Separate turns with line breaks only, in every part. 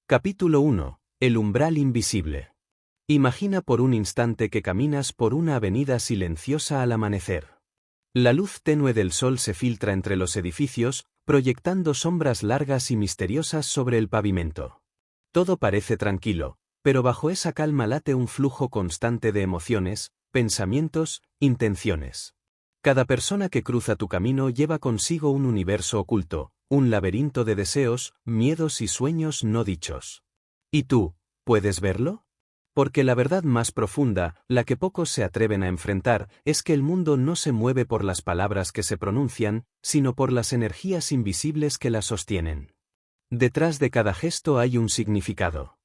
Capítulo 1. El umbral invisible. Imagina por un instante que caminas por una avenida silenciosa al amanecer. La luz tenue del sol se filtra entre los edificios, proyectando sombras largas y misteriosas sobre el pavimento. Todo parece tranquilo, pero bajo esa calma late un flujo constante de emociones, pensamientos, intenciones. Cada persona que cruza tu camino lleva consigo un universo oculto, un laberinto de deseos, miedos y sueños no dichos. ¿Y tú, puedes verlo? Porque la verdad más profunda, la que pocos se atreven a enfrentar, es que el mundo no se mueve por las palabras que se pronuncian, sino por las energías invisibles que las sostienen. Detrás de cada gesto hay un significado.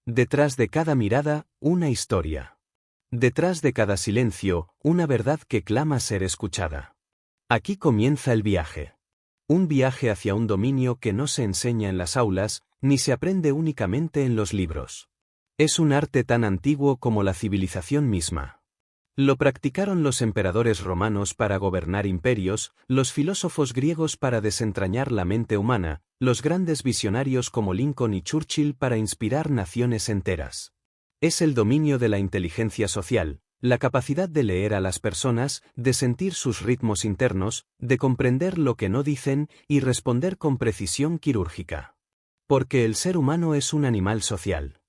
Detrás de cada mirada, una historia. Detrás de cada silencio, una verdad que clama ser escuchada. Aquí comienza el viaje. Un viaje hacia un dominio que no se enseña en las aulas, ni se aprende únicamente en los libros. Es un arte tan antiguo como la civilización misma. Lo practicaron los emperadores romanos para gobernar imperios, los filósofos griegos para desentrañar la mente humana, los grandes visionarios como Lincoln y Churchill para inspirar naciones enteras. Es el dominio de la inteligencia social, la capacidad de leer a las personas, de sentir sus ritmos internos, de comprender lo que no dicen y responder con precisión quirúrgica. Porque el ser humano es un animal social.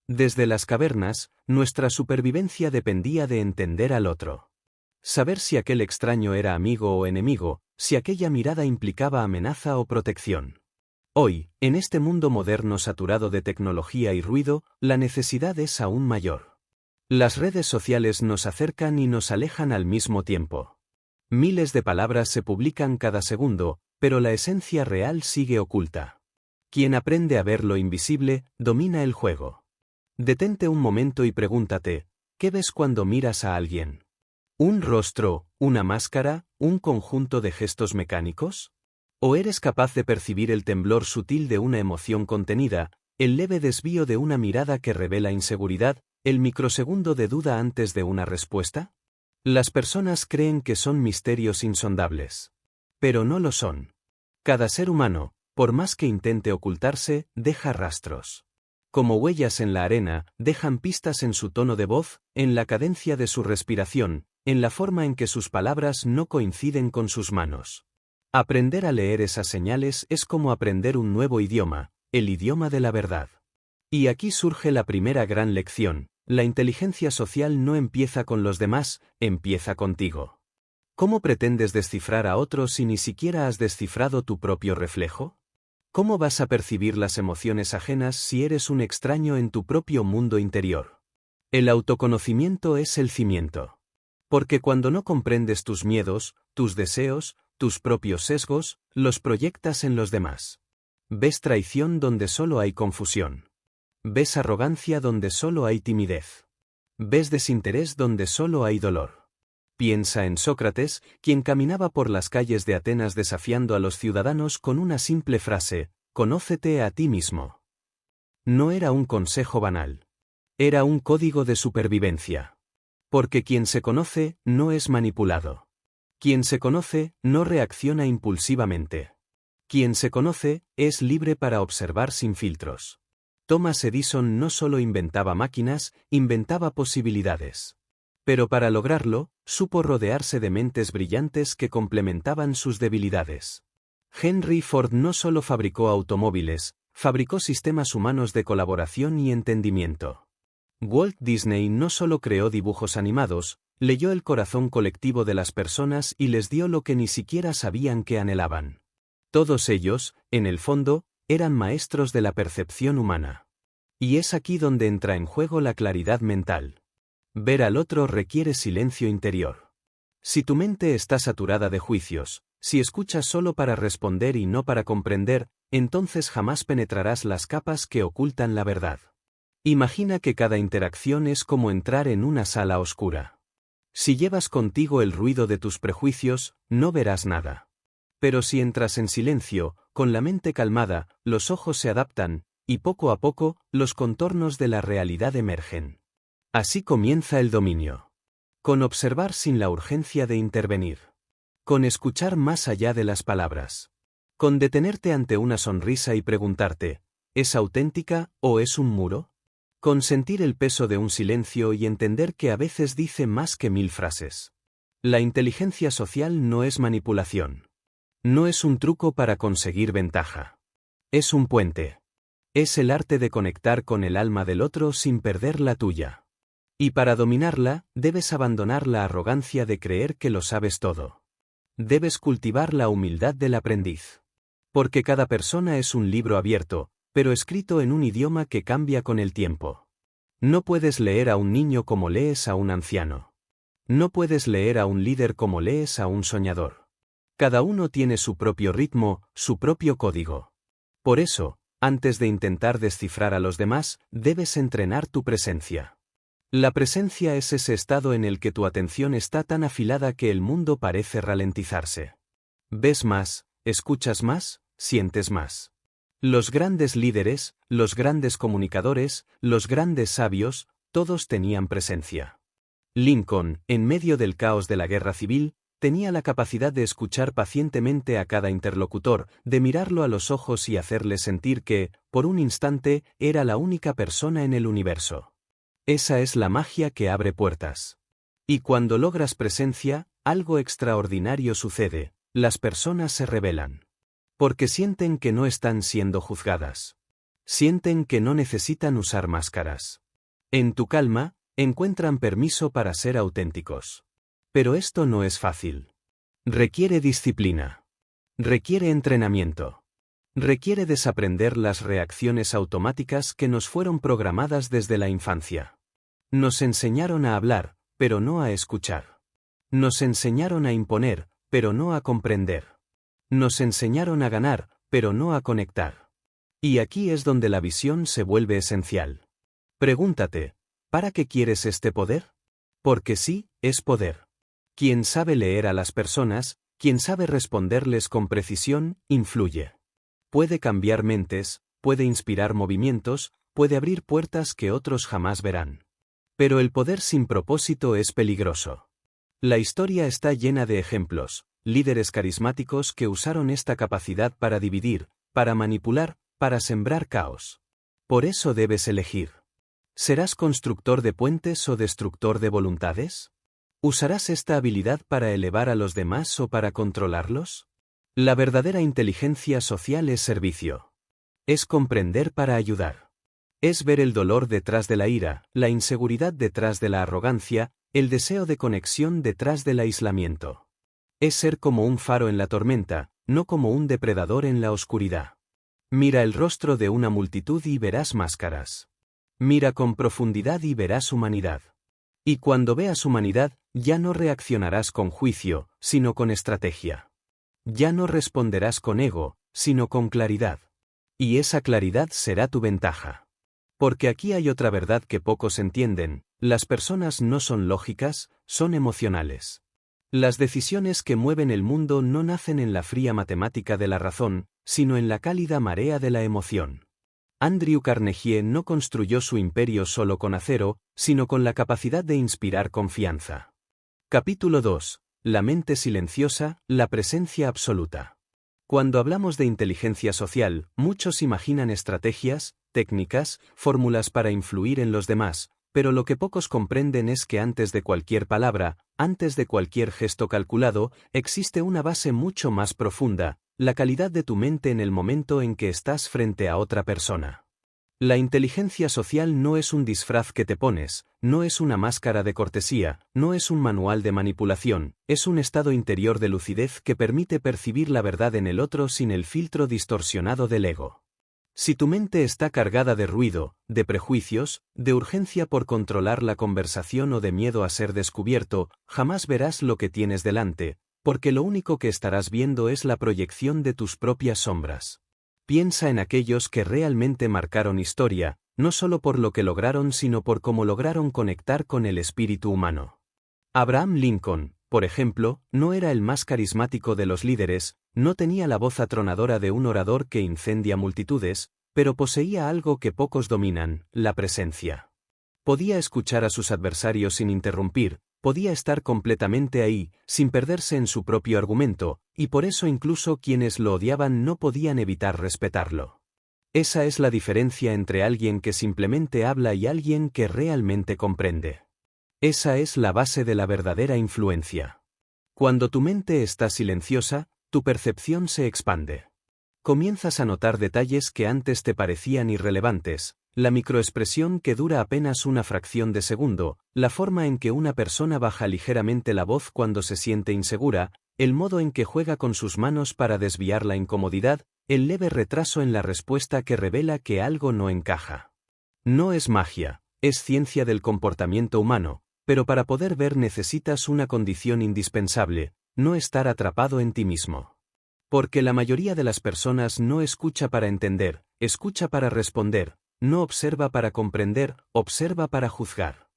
Desde las cavernas, nuestra supervivencia dependía de entender al otro. Saber si aquel extraño era amigo o enemigo, si aquella mirada implicaba amenaza o protección. Hoy, en este mundo moderno saturado de tecnología y ruido, la necesidad es aún mayor. Las redes sociales nos acercan y nos alejan al mismo tiempo. Miles de palabras se publican cada segundo, pero la esencia real sigue oculta. Quien aprende a ver lo invisible, domina el juego. Detente un momento y pregúntate, ¿qué ves cuando miras a alguien? ¿Un rostro, una máscara, un conjunto de gestos mecánicos? ¿O eres capaz de percibir el temblor sutil de una emoción contenida, el leve desvío de una mirada que revela inseguridad, el microsegundo de duda antes de una respuesta? Las personas creen que son misterios insondables. Pero no lo son. Cada ser humano, por más que intente ocultarse, deja rastros. Como huellas en la arena, dejan pistas en su tono de voz, en la cadencia de su respiración, en la forma en que sus palabras no coinciden con sus manos. Aprender a leer esas señales es como aprender un nuevo idioma, el idioma de la verdad. Y aquí surge la primera gran lección: la inteligencia social no empieza con los demás, empieza contigo. ¿Cómo pretendes descifrar a otros si ni siquiera has descifrado tu propio reflejo? ¿Cómo vas a percibir las emociones ajenas si eres un extraño en tu propio mundo interior? El autoconocimiento es el cimiento. Porque cuando no comprendes tus miedos, tus deseos, tus propios sesgos, los proyectas en los demás. Ves traición donde solo hay confusión. Ves arrogancia donde solo hay timidez. Ves desinterés donde solo hay dolor. Piensa en Sócrates, quien caminaba por las calles de Atenas desafiando a los ciudadanos con una simple frase: «Conócete a ti mismo». No era un consejo banal. Era un código de supervivencia. Porque quien se conoce, no es manipulado. Quien se conoce, no reacciona impulsivamente. Quien se conoce, es libre para observar sin filtros. Thomas Edison no solo inventaba máquinas, inventaba posibilidades. Pero para lograrlo, supo rodearse de mentes brillantes que complementaban sus debilidades. Henry Ford no solo fabricó automóviles, fabricó sistemas humanos de colaboración y entendimiento. Walt Disney no solo creó dibujos animados, leyó el corazón colectivo de las personas y les dio lo que ni siquiera sabían que anhelaban. Todos ellos, en el fondo, eran maestros de la percepción humana. Y es aquí donde entra en juego la claridad mental. Ver al otro requiere silencio interior. Si tu mente está saturada de juicios, si escuchas solo para responder y no para comprender, entonces jamás penetrarás las capas que ocultan la verdad. Imagina que cada interacción es como entrar en una sala oscura. Si llevas contigo el ruido de tus prejuicios, no verás nada. Pero si entras en silencio, con la mente calmada, los ojos se adaptan, y poco a poco, los contornos de la realidad emergen. Así comienza el dominio. Con observar sin la urgencia de intervenir. Con escuchar más allá de las palabras. Con detenerte ante una sonrisa y preguntarte, ¿Es auténtica o es un muro? Consentir el peso de un silencio y entender que a veces dice más que 1000 frases. La inteligencia social no es manipulación. No es un truco para conseguir ventaja. Es un puente. Es el arte de conectar con el alma del otro sin perder la tuya. Y para dominarla, debes abandonar la arrogancia de creer que lo sabes todo. Debes cultivar la humildad del aprendiz. Porque cada persona es un libro abierto, pero escrito en un idioma que cambia con el tiempo. No puedes leer a un niño como lees a un anciano. No puedes leer a un líder como lees a un soñador. Cada uno tiene su propio ritmo, su propio código. Por eso, antes de intentar descifrar a los demás, debes entrenar tu presencia. La presencia es ese estado en el que tu atención está tan afilada que el mundo parece ralentizarse. Ves más, escuchas más, sientes más. Los grandes líderes, los grandes comunicadores, los grandes sabios, todos tenían presencia. Lincoln, en medio del caos de la guerra civil, tenía la capacidad de escuchar pacientemente a cada interlocutor, de mirarlo a los ojos y hacerle sentir que, por un instante, era la única persona en el universo. Esa es la magia que abre puertas. Y cuando logras presencia, algo extraordinario sucede, las personas se rebelan. Porque sienten que no están siendo juzgadas. Sienten que no necesitan usar máscaras. En tu calma, encuentran permiso para ser auténticos. Pero esto no es fácil. Requiere disciplina. Requiere entrenamiento. Requiere desaprender las reacciones automáticas que nos fueron programadas desde la infancia. Nos enseñaron a hablar, pero no a escuchar. Nos enseñaron a imponer, pero no a comprender. Nos enseñaron a ganar, pero no a conectar. Y aquí es donde la visión se vuelve esencial. Pregúntate, ¿para qué quieres este poder? Porque sí, es poder. Quien sabe leer a las personas, quien sabe responderles con precisión, influye. Puede cambiar mentes, puede inspirar movimientos, puede abrir puertas que otros jamás verán. Pero el poder sin propósito es peligroso. La historia está llena de ejemplos. Líderes carismáticos que usaron esta capacidad para dividir, para manipular, para sembrar caos. Por eso debes elegir. ¿Serás constructor de puentes o destructor de voluntades? ¿Usarás esta habilidad para elevar a los demás o para controlarlos? La verdadera inteligencia social es servicio. Es comprender para ayudar. Es ver el dolor detrás de la ira, la inseguridad detrás de la arrogancia, el deseo de conexión detrás del aislamiento. Es ser como un faro en la tormenta, no como un depredador en la oscuridad. Mira el rostro de una multitud y verás máscaras. Mira con profundidad y verás humanidad. Y cuando veas humanidad, ya no reaccionarás con juicio, sino con estrategia. Ya no responderás con ego, sino con claridad. Y esa claridad será tu ventaja. Porque aquí hay otra verdad que pocos entienden, las personas no son lógicas, son emocionales. Las decisiones que mueven el mundo no nacen en la fría matemática de la razón, sino en la cálida marea de la emoción. Andrew Carnegie no construyó su imperio solo con acero, sino con la capacidad de inspirar confianza. Capítulo 2. La mente silenciosa, la presencia absoluta. Cuando hablamos de inteligencia social, muchos imaginan estrategias, técnicas, fórmulas para influir en los demás, pero lo que pocos comprenden es que antes de cualquier palabra, antes de cualquier gesto calculado, existe una base mucho más profunda, la calidad de tu mente en el momento en que estás frente a otra persona. La inteligencia social no es un disfraz que te pones, no es una máscara de cortesía, no es un manual de manipulación, es un estado interior de lucidez que permite percibir la verdad en el otro sin el filtro distorsionado del ego. Si tu mente está cargada de ruido, de prejuicios, de urgencia por controlar la conversación o de miedo a ser descubierto, jamás verás lo que tienes delante, porque lo único que estarás viendo es la proyección de tus propias sombras. Piensa en aquellos que realmente marcaron historia, no solo por lo que lograron sino por cómo lograron conectar con el espíritu humano. Abraham Lincoln, por ejemplo, no era el más carismático de los líderes, no tenía la voz atronadora de un orador que incendia multitudes, pero poseía algo que pocos dominan, la presencia. Podía escuchar a sus adversarios sin interrumpir, podía estar completamente ahí, sin perderse en su propio argumento, y por eso incluso quienes lo odiaban no podían evitar respetarlo. Esa es la diferencia entre alguien que simplemente habla y alguien que realmente comprende. Esa es la base de la verdadera influencia. Cuando tu mente está silenciosa, tu percepción se expande. Comienzas a notar detalles que antes te parecían irrelevantes, la microexpresión que dura apenas una fracción de segundo, la forma en que una persona baja ligeramente la voz cuando se siente insegura, el modo en que juega con sus manos para desviar la incomodidad, el leve retraso en la respuesta que revela que algo no encaja. No es magia, es ciencia del comportamiento humano, pero para poder ver necesitas una condición indispensable, no estar atrapado en ti mismo. Porque la mayoría de las personas no escucha para entender, escucha para responder, no observa para comprender, observa para juzgar.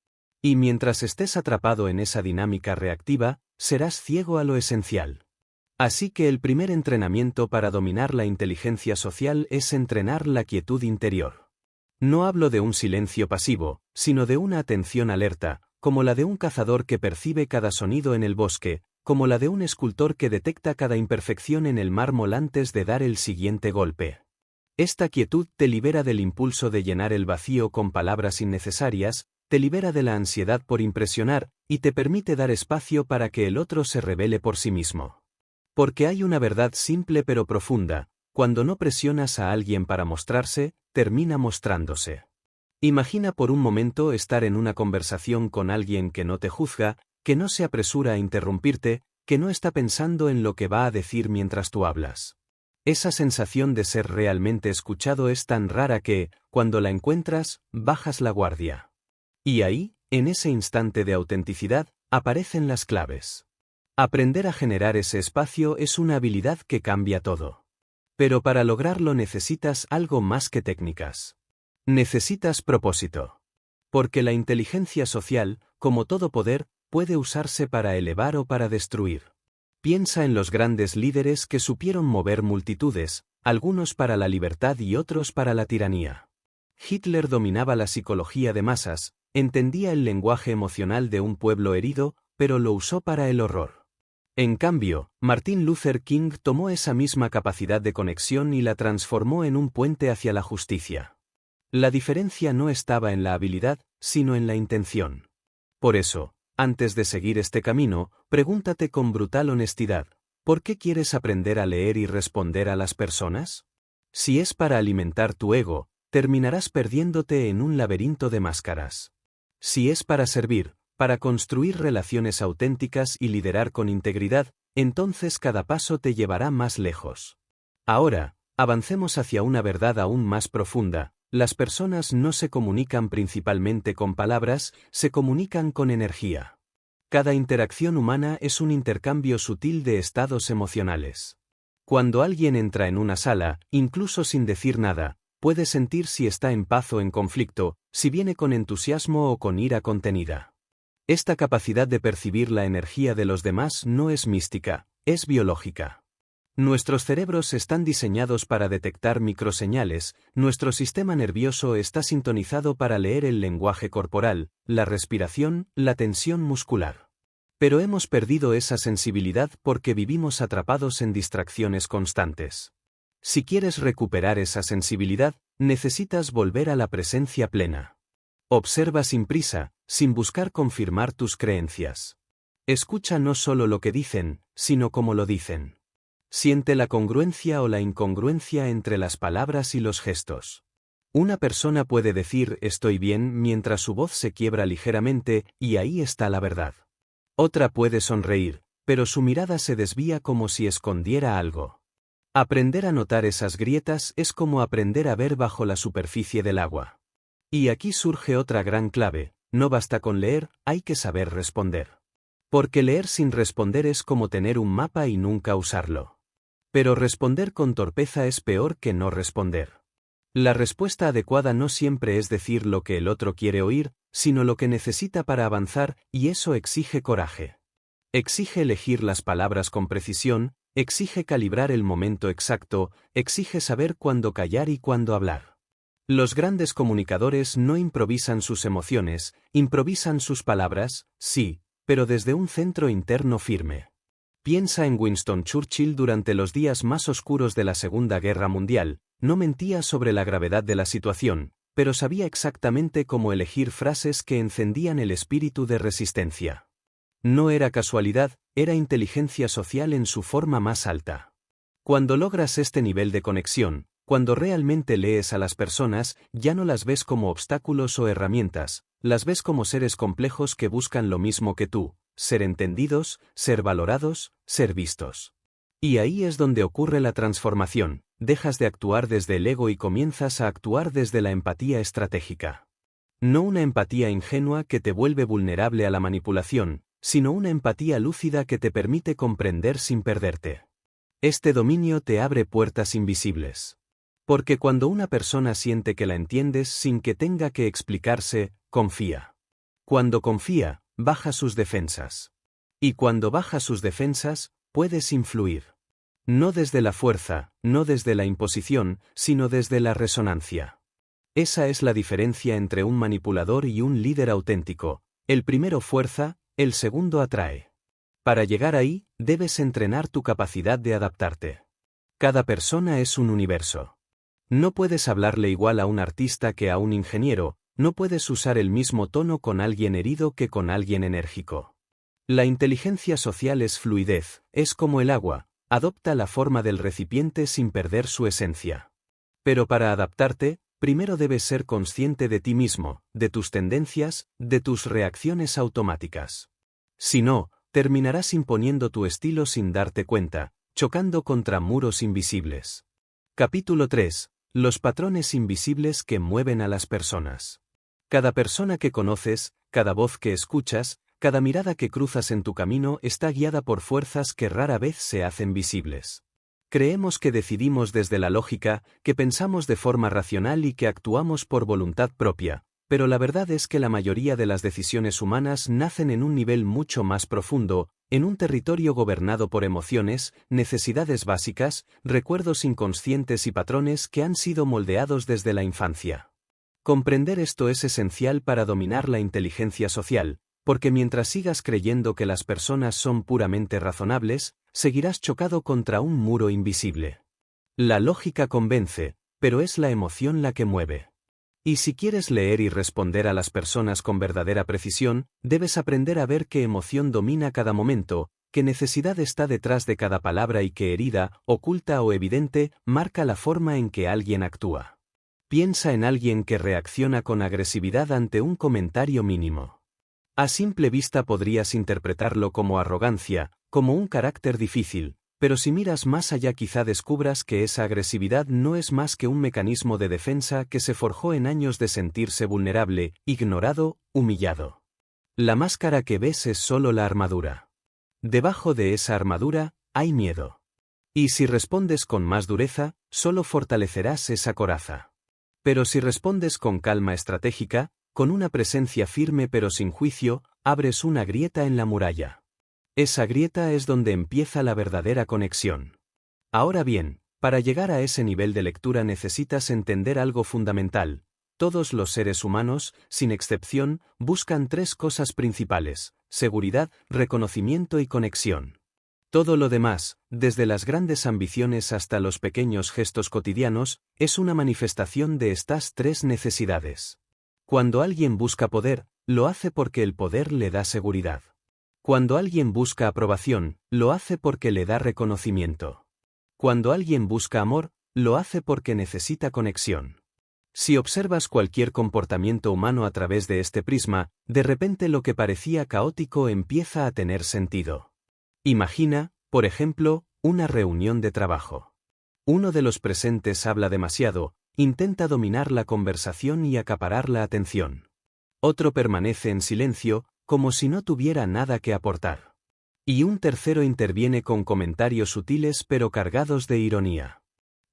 Y mientras estés atrapado en esa dinámica reactiva, serás ciego a lo esencial. Así que el primer entrenamiento para dominar la inteligencia social es entrenar la quietud interior. No hablo de un silencio pasivo, sino de una atención alerta, como la de un cazador que percibe cada sonido en el bosque, como la de un escultor que detecta cada imperfección en el mármol antes de dar el siguiente golpe. Esta quietud te libera del impulso de llenar el vacío con palabras innecesarias, te libera de la ansiedad por impresionar, y te permite dar espacio para que el otro se revele por sí mismo. Porque hay una verdad simple pero profunda: cuando no presionas a alguien para mostrarse, termina mostrándose. Imagina por un momento estar en una conversación con alguien que no te juzga, que no se apresura a interrumpirte, que no está pensando en lo que va a decir mientras tú hablas. Esa sensación de ser realmente escuchado es tan rara que, cuando la encuentras, bajas la guardia. Y ahí, en ese instante de autenticidad, aparecen las claves. Aprender a generar ese espacio es una habilidad que cambia todo. Pero para lograrlo necesitas algo más que técnicas. Necesitas propósito. Porque la inteligencia social, como todo poder, puede usarse para elevar o para destruir. Piensa en los grandes líderes que supieron mover multitudes, algunos para la libertad y otros para la tiranía. Hitler dominaba la psicología de masas, entendía el lenguaje emocional de un pueblo herido, pero lo usó para el horror. En cambio, Martin Luther King tomó esa misma capacidad de conexión y la transformó en un puente hacia la justicia. La diferencia no estaba en la habilidad, sino en la intención. Por eso, antes de seguir este camino, pregúntate con brutal honestidad: ¿por qué quieres aprender a leer y responder a las personas? Si es para alimentar tu ego, terminarás perdiéndote en un laberinto de máscaras. Si es para servir, para construir relaciones auténticas y liderar con integridad, entonces cada paso te llevará más lejos. Ahora, avancemos hacia una verdad aún más profunda: las personas no se comunican principalmente con palabras, se comunican con energía. Cada interacción humana es un intercambio sutil de estados emocionales. Cuando alguien entra en una sala, incluso sin decir nada, puede sentir si está en paz o en conflicto, si viene con entusiasmo o con ira contenida. Esta capacidad de percibir la energía de los demás no es mística, es biológica. Nuestros cerebros están diseñados para detectar microseñales, nuestro sistema nervioso está sintonizado para leer el lenguaje corporal, la respiración, la tensión muscular. Pero hemos perdido esa sensibilidad porque vivimos atrapados en distracciones constantes. Si quieres recuperar esa sensibilidad, necesitas volver a la presencia plena. Observa sin prisa, sin buscar confirmar tus creencias. Escucha no solo lo que dicen, sino cómo lo dicen. Siente la congruencia o la incongruencia entre las palabras y los gestos. Una persona puede decir «estoy bien» mientras su voz se quiebra ligeramente, y ahí está la verdad. Otra puede sonreír, pero su mirada se desvía como si escondiera algo. Aprender a notar esas grietas es como aprender a ver bajo la superficie del agua. Y aquí surge otra gran clave: no basta con leer, hay que saber responder. Porque leer sin responder es como tener un mapa y nunca usarlo. Pero responder con torpeza es peor que no responder. La respuesta adecuada no siempre es decir lo que el otro quiere oír, sino lo que necesita para avanzar, y eso exige coraje. Exige elegir las palabras con precisión, exige calibrar el momento exacto, exige saber cuándo callar y cuándo hablar. Los grandes comunicadores no improvisan sus emociones, improvisan sus palabras, sí, pero desde un centro interno firme. Piensa en Winston Churchill durante los días más oscuros de la Segunda Guerra Mundial. No mentía sobre la gravedad de la situación, pero sabía exactamente cómo elegir frases que encendían el espíritu de resistencia. No era casualidad, era inteligencia social en su forma más alta. Cuando logras este nivel de conexión, cuando realmente lees a las personas, ya no las ves como obstáculos o herramientas, las ves como seres complejos que buscan lo mismo que tú, ser entendidos, ser valorados, ser vistos. Y ahí es donde ocurre la transformación, dejas de actuar desde el ego y comienzas a actuar desde la empatía estratégica. No una empatía ingenua que te vuelve vulnerable a la manipulación, sino una empatía lúcida que te permite comprender sin perderte. Este dominio te abre puertas invisibles. Porque cuando una persona siente que la entiendes sin que tenga que explicarse, confía. Cuando confía, baja sus defensas. Y cuando baja sus defensas, puedes influir. No desde la fuerza, no desde la imposición, sino desde la resonancia. Esa es la diferencia entre un manipulador y un líder auténtico. El primero fuerza, el segundo atrae. Para llegar ahí, debes entrenar tu capacidad de adaptarte. Cada persona es un universo. No puedes hablarle igual a un artista que a un ingeniero, no puedes usar el mismo tono con alguien herido que con alguien enérgico. La inteligencia social es fluidez, es como el agua, adopta la forma del recipiente sin perder su esencia. Pero para adaptarte, primero debes ser consciente de ti mismo, de tus tendencias, de tus reacciones automáticas. Si no, terminarás imponiendo tu estilo sin darte cuenta, chocando contra muros invisibles. Capítulo 3. Los patrones invisibles que mueven a las personas. Cada persona que conoces, cada voz que escuchas, cada mirada que cruzas en tu camino está guiada por fuerzas que rara vez se hacen visibles. Creemos que decidimos desde la lógica, que pensamos de forma racional y que actuamos por voluntad propia, pero la verdad es que la mayoría de las decisiones humanas nacen en un nivel mucho más profundo, en un territorio gobernado por emociones, necesidades básicas, recuerdos inconscientes y patrones que han sido moldeados desde la infancia. Comprender esto es esencial para dominar la inteligencia social, porque mientras sigas creyendo que las personas son puramente razonables, seguirás chocado contra un muro invisible. La lógica convence, pero es la emoción la que mueve. Y si quieres leer y responder a las personas con verdadera precisión, debes aprender a ver qué emoción domina cada momento, qué necesidad está detrás de cada palabra y qué herida, oculta o evidente, marca la forma en que alguien actúa. Piensa en alguien que reacciona con agresividad ante un comentario mínimo. A simple vista podrías interpretarlo como arrogancia, como un carácter difícil, pero si miras más allá quizá descubras que esa agresividad no es más que un mecanismo de defensa que se forjó en años de sentirse vulnerable, ignorado, humillado. La máscara que ves es solo la armadura. Debajo de esa armadura, hay miedo. Y si respondes con más dureza, solo fortalecerás esa coraza. Pero si respondes con calma estratégica, con una presencia firme pero sin juicio, abres una grieta en la muralla. Esa grieta es donde empieza la verdadera conexión. Ahora bien, para llegar a ese nivel de lectura necesitas entender algo fundamental. Todos los seres humanos, sin excepción, buscan tres cosas principales: seguridad, reconocimiento y conexión. Todo lo demás, desde las grandes ambiciones hasta los pequeños gestos cotidianos, es una manifestación de estas tres necesidades. Cuando alguien busca poder, lo hace porque el poder le da seguridad. Cuando alguien busca aprobación, lo hace porque le da reconocimiento. Cuando alguien busca amor, lo hace porque necesita conexión. Si observas cualquier comportamiento humano a través de este prisma, de repente lo que parecía caótico empieza a tener sentido. Imagina, por ejemplo, una reunión de trabajo. Uno de los presentes habla demasiado, intenta dominar la conversación y acaparar la atención. Otro permanece en silencio, como si no tuviera nada que aportar. Y un tercero interviene con comentarios sutiles pero cargados de ironía.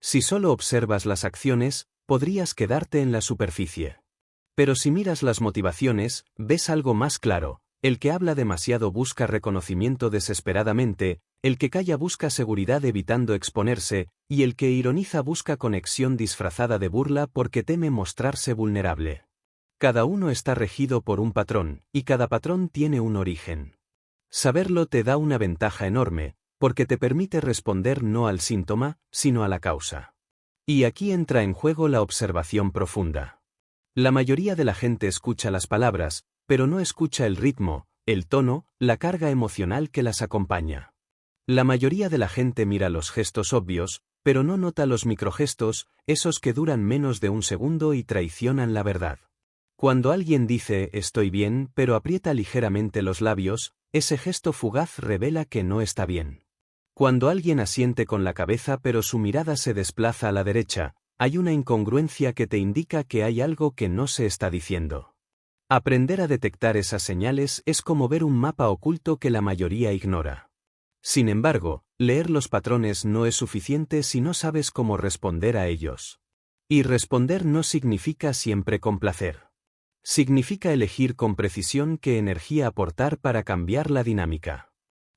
Si solo observas las acciones, podrías quedarte en la superficie. Pero si miras las motivaciones, ves algo más claro. El que habla demasiado busca reconocimiento desesperadamente, el que calla busca seguridad evitando exponerse, y el que ironiza busca conexión disfrazada de burla porque teme mostrarse vulnerable. Cada uno está regido por un patrón, y cada patrón tiene un origen. Saberlo te da una ventaja enorme, porque te permite responder no al síntoma, sino a la causa. Y aquí entra en juego la observación profunda. La mayoría de la gente escucha las palabras, pero no escucha el ritmo, el tono, la carga emocional que las acompaña. La mayoría de la gente mira los gestos obvios, pero no nota los microgestos, esos que duran menos de un segundo y traicionan la verdad. Cuando alguien dice «estoy bien», pero aprieta ligeramente los labios, ese gesto fugaz revela que no está bien. Cuando alguien asiente con la cabeza pero su mirada se desplaza a la derecha, hay una incongruencia que te indica que hay algo que no se está diciendo. Aprender a detectar esas señales es como ver un mapa oculto que la mayoría ignora. Sin embargo, leer los patrones no es suficiente si no sabes cómo responder a ellos. Y responder no significa siempre complacer. Significa elegir con precisión qué energía aportar para cambiar la dinámica.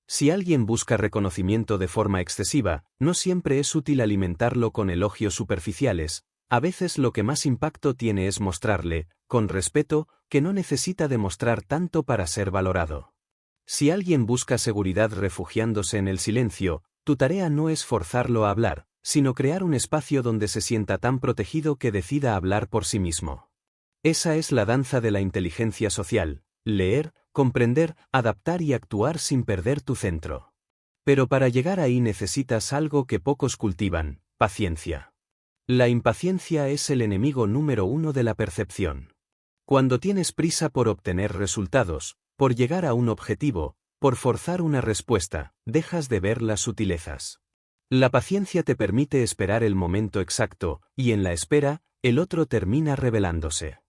Si alguien busca reconocimiento de forma excesiva, no siempre es útil alimentarlo con elogios superficiales. A veces lo que más impacto tiene es mostrarle, con respeto, que no necesita demostrar tanto para ser valorado. Si alguien busca seguridad refugiándose en el silencio, tu tarea no es forzarlo a hablar, sino crear un espacio donde se sienta tan protegido que decida hablar por sí mismo. Esa es la danza de la inteligencia social: leer, comprender, adaptar y actuar sin perder tu centro. Pero para llegar ahí necesitas algo que pocos cultivan: paciencia. La impaciencia es el enemigo número uno de la percepción. Cuando tienes prisa por obtener resultados, por llegar a un objetivo, por forzar una respuesta, dejas de ver las sutilezas. La paciencia te permite esperar el momento exacto, y en la espera, el otro termina revelándose.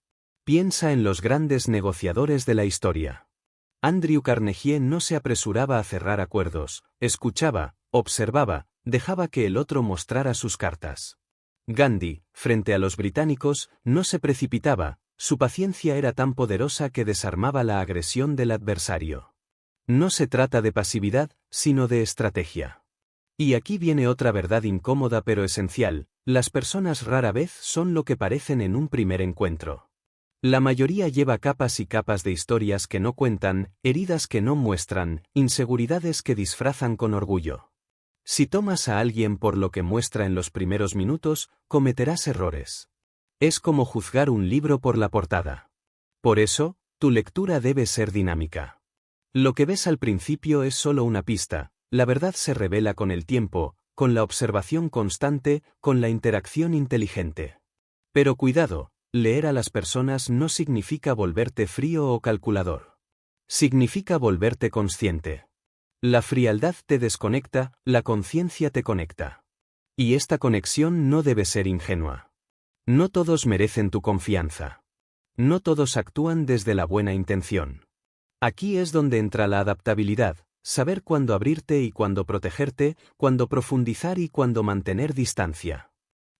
Piensa en los grandes negociadores de la historia. Andrew Carnegie no se apresuraba a cerrar acuerdos, escuchaba, observaba, dejaba que el otro mostrara sus cartas. Gandhi, frente a los británicos, no se precipitaba, su paciencia era tan poderosa que desarmaba la agresión del adversario. No se trata de pasividad, sino de estrategia. Y aquí viene otra verdad incómoda pero esencial: las personas rara vez son lo que parecen en un primer encuentro. La mayoría lleva capas y capas de historias que no cuentan, heridas que no muestran, inseguridades que disfrazan con orgullo. Si tomas a alguien por lo que muestra en los primeros minutos, cometerás errores. Es como juzgar un libro por la portada. Por eso, tu lectura debe ser dinámica. Lo que ves al principio es solo una pista, la verdad se revela con el tiempo, con la observación constante, con la interacción inteligente. Pero cuidado. Leer a las personas no significa volverte frío o calculador. Significa volverte consciente. La frialdad te desconecta, la conciencia te conecta. Y esta conexión no debe ser ingenua. No todos merecen tu confianza. No todos actúan desde la buena intención. Aquí es donde entra la adaptabilidad: saber cuándo abrirte y cuándo protegerte, cuándo profundizar y cuándo mantener distancia.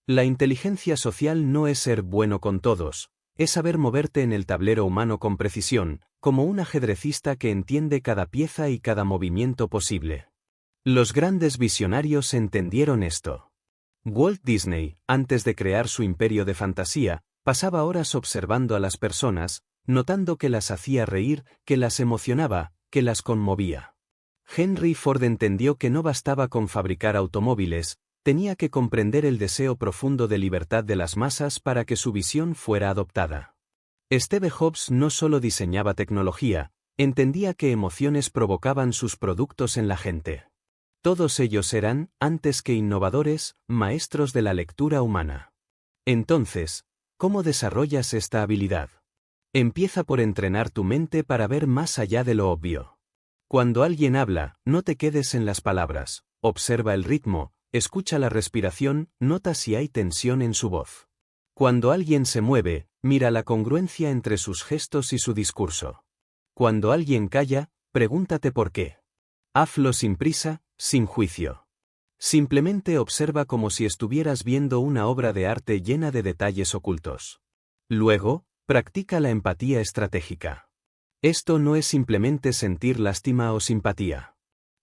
La inteligencia social no es ser bueno con todos, es saber moverte en el tablero humano con precisión, como un ajedrecista que entiende cada pieza y cada movimiento posible. Los grandes visionarios entendieron esto. Walt Disney, antes de crear su imperio de fantasía, pasaba horas observando a las personas, notando que las hacía reír, que las emocionaba, que las conmovía. Henry Ford entendió que no bastaba con fabricar automóviles, tenía que comprender el deseo profundo de libertad de las masas para que su visión fuera adoptada. Steve Jobs no solo diseñaba tecnología, entendía qué emociones provocaban sus productos en la gente. Todos ellos eran, antes que innovadores, maestros de la lectura humana. Entonces, ¿cómo desarrollas esta habilidad? Empieza por entrenar tu mente para ver más allá de lo obvio. Cuando alguien habla, no te quedes en las palabras, observa el ritmo, escucha la respiración, nota si hay tensión en su voz. Cuando alguien se mueve, mira la congruencia entre sus gestos y su discurso. Cuando alguien calla, pregúntate por qué. Hazlo sin prisa, sin juicio. Simplemente observa como si estuvieras viendo una obra de arte llena de detalles ocultos. Luego, practica la empatía estratégica. Esto no es simplemente sentir lástima o simpatía.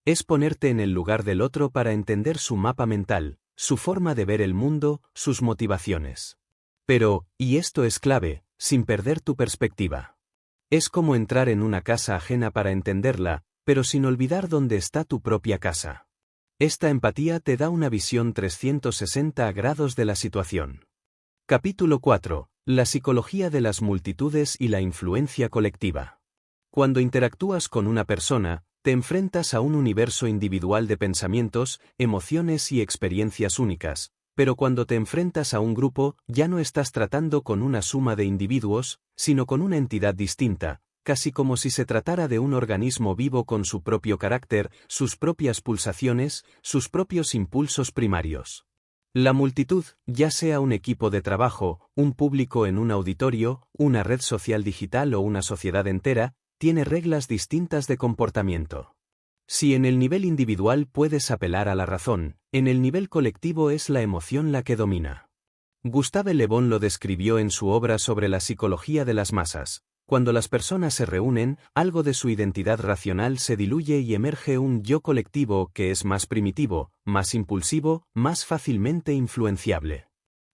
Es ponerte en el lugar del otro para entender su mapa mental, su forma de ver el mundo, sus motivaciones. Pero, y esto es clave, sin perder tu perspectiva. Es como entrar en una casa ajena para entenderla, pero sin olvidar dónde está tu propia casa. Esta empatía te da una visión 360 grados de la situación. Capítulo 4. La psicología de las multitudes y la influencia colectiva. Cuando interactúas con una persona, te enfrentas a un universo individual de pensamientos, emociones y experiencias únicas, pero cuando te enfrentas a un grupo, ya no estás tratando con una suma de individuos, sino con una entidad distinta, casi como si se tratara de un organismo vivo con su propio carácter, sus propias pulsaciones, sus propios impulsos primarios. La multitud, ya sea un equipo de trabajo, un público en un auditorio, una red social digital o una sociedad entera, tiene reglas distintas de comportamiento. Si en el nivel individual puedes apelar a la razón, en el nivel colectivo es la emoción la que domina. Gustave Le Bon lo describió en su obra sobre la psicología de las masas. Cuando las personas se reúnen, algo de su identidad racional se diluye y emerge un yo colectivo que es más primitivo, más impulsivo, más fácilmente influenciable.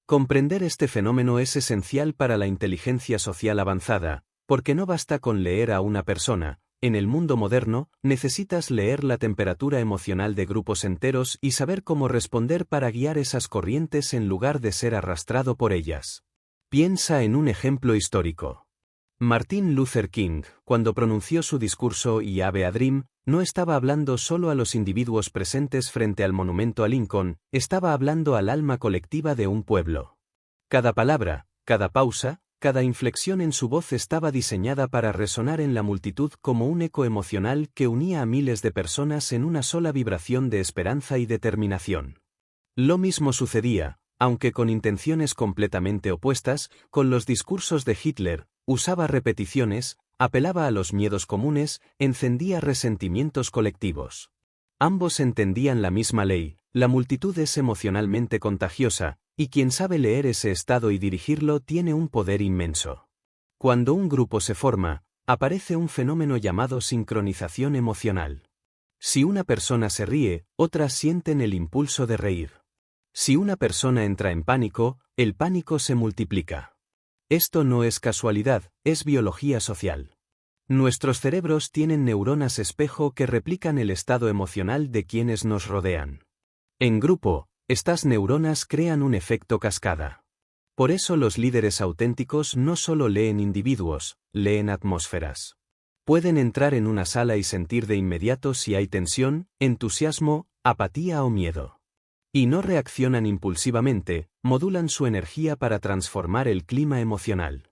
Comprender este fenómeno es esencial para la inteligencia social avanzada, porque no basta con leer a una persona. En el mundo moderno, necesitas leer la temperatura emocional de grupos enteros y saber cómo responder para guiar esas corrientes en lugar de ser arrastrado por ellas. Piensa en un ejemplo histórico. Martin Luther King, cuando pronunció su discurso I Have a Dream, no estaba hablando solo a los individuos presentes frente al monumento a Lincoln, estaba hablando al alma colectiva de un pueblo. Cada palabra, cada pausa, cada inflexión en su voz estaba diseñada para resonar en la multitud como un eco emocional que unía a miles de personas en una sola vibración de esperanza y determinación. Lo mismo sucedía, aunque con intenciones completamente opuestas, con los discursos de Hitler. Usaba repeticiones, apelaba a los miedos comunes, encendía resentimientos colectivos. Ambos entendían la misma ley: la multitud es emocionalmente contagiosa, y quien sabe leer ese estado y dirigirlo tiene un poder inmenso. Cuando un grupo se forma, aparece un fenómeno llamado sincronización emocional. Si una persona se ríe, otras sienten el impulso de reír. Si una persona entra en pánico, el pánico se multiplica. Esto no es casualidad, es biología social. Nuestros cerebros tienen neuronas espejo que replican el estado emocional de quienes nos rodean. En grupo, estas neuronas crean un efecto cascada. Por eso los líderes auténticos no solo leen individuos, leen atmósferas. Pueden entrar en una sala y sentir de inmediato si hay tensión, entusiasmo, apatía o miedo. Y no reaccionan impulsivamente, modulan su energía para transformar el clima emocional.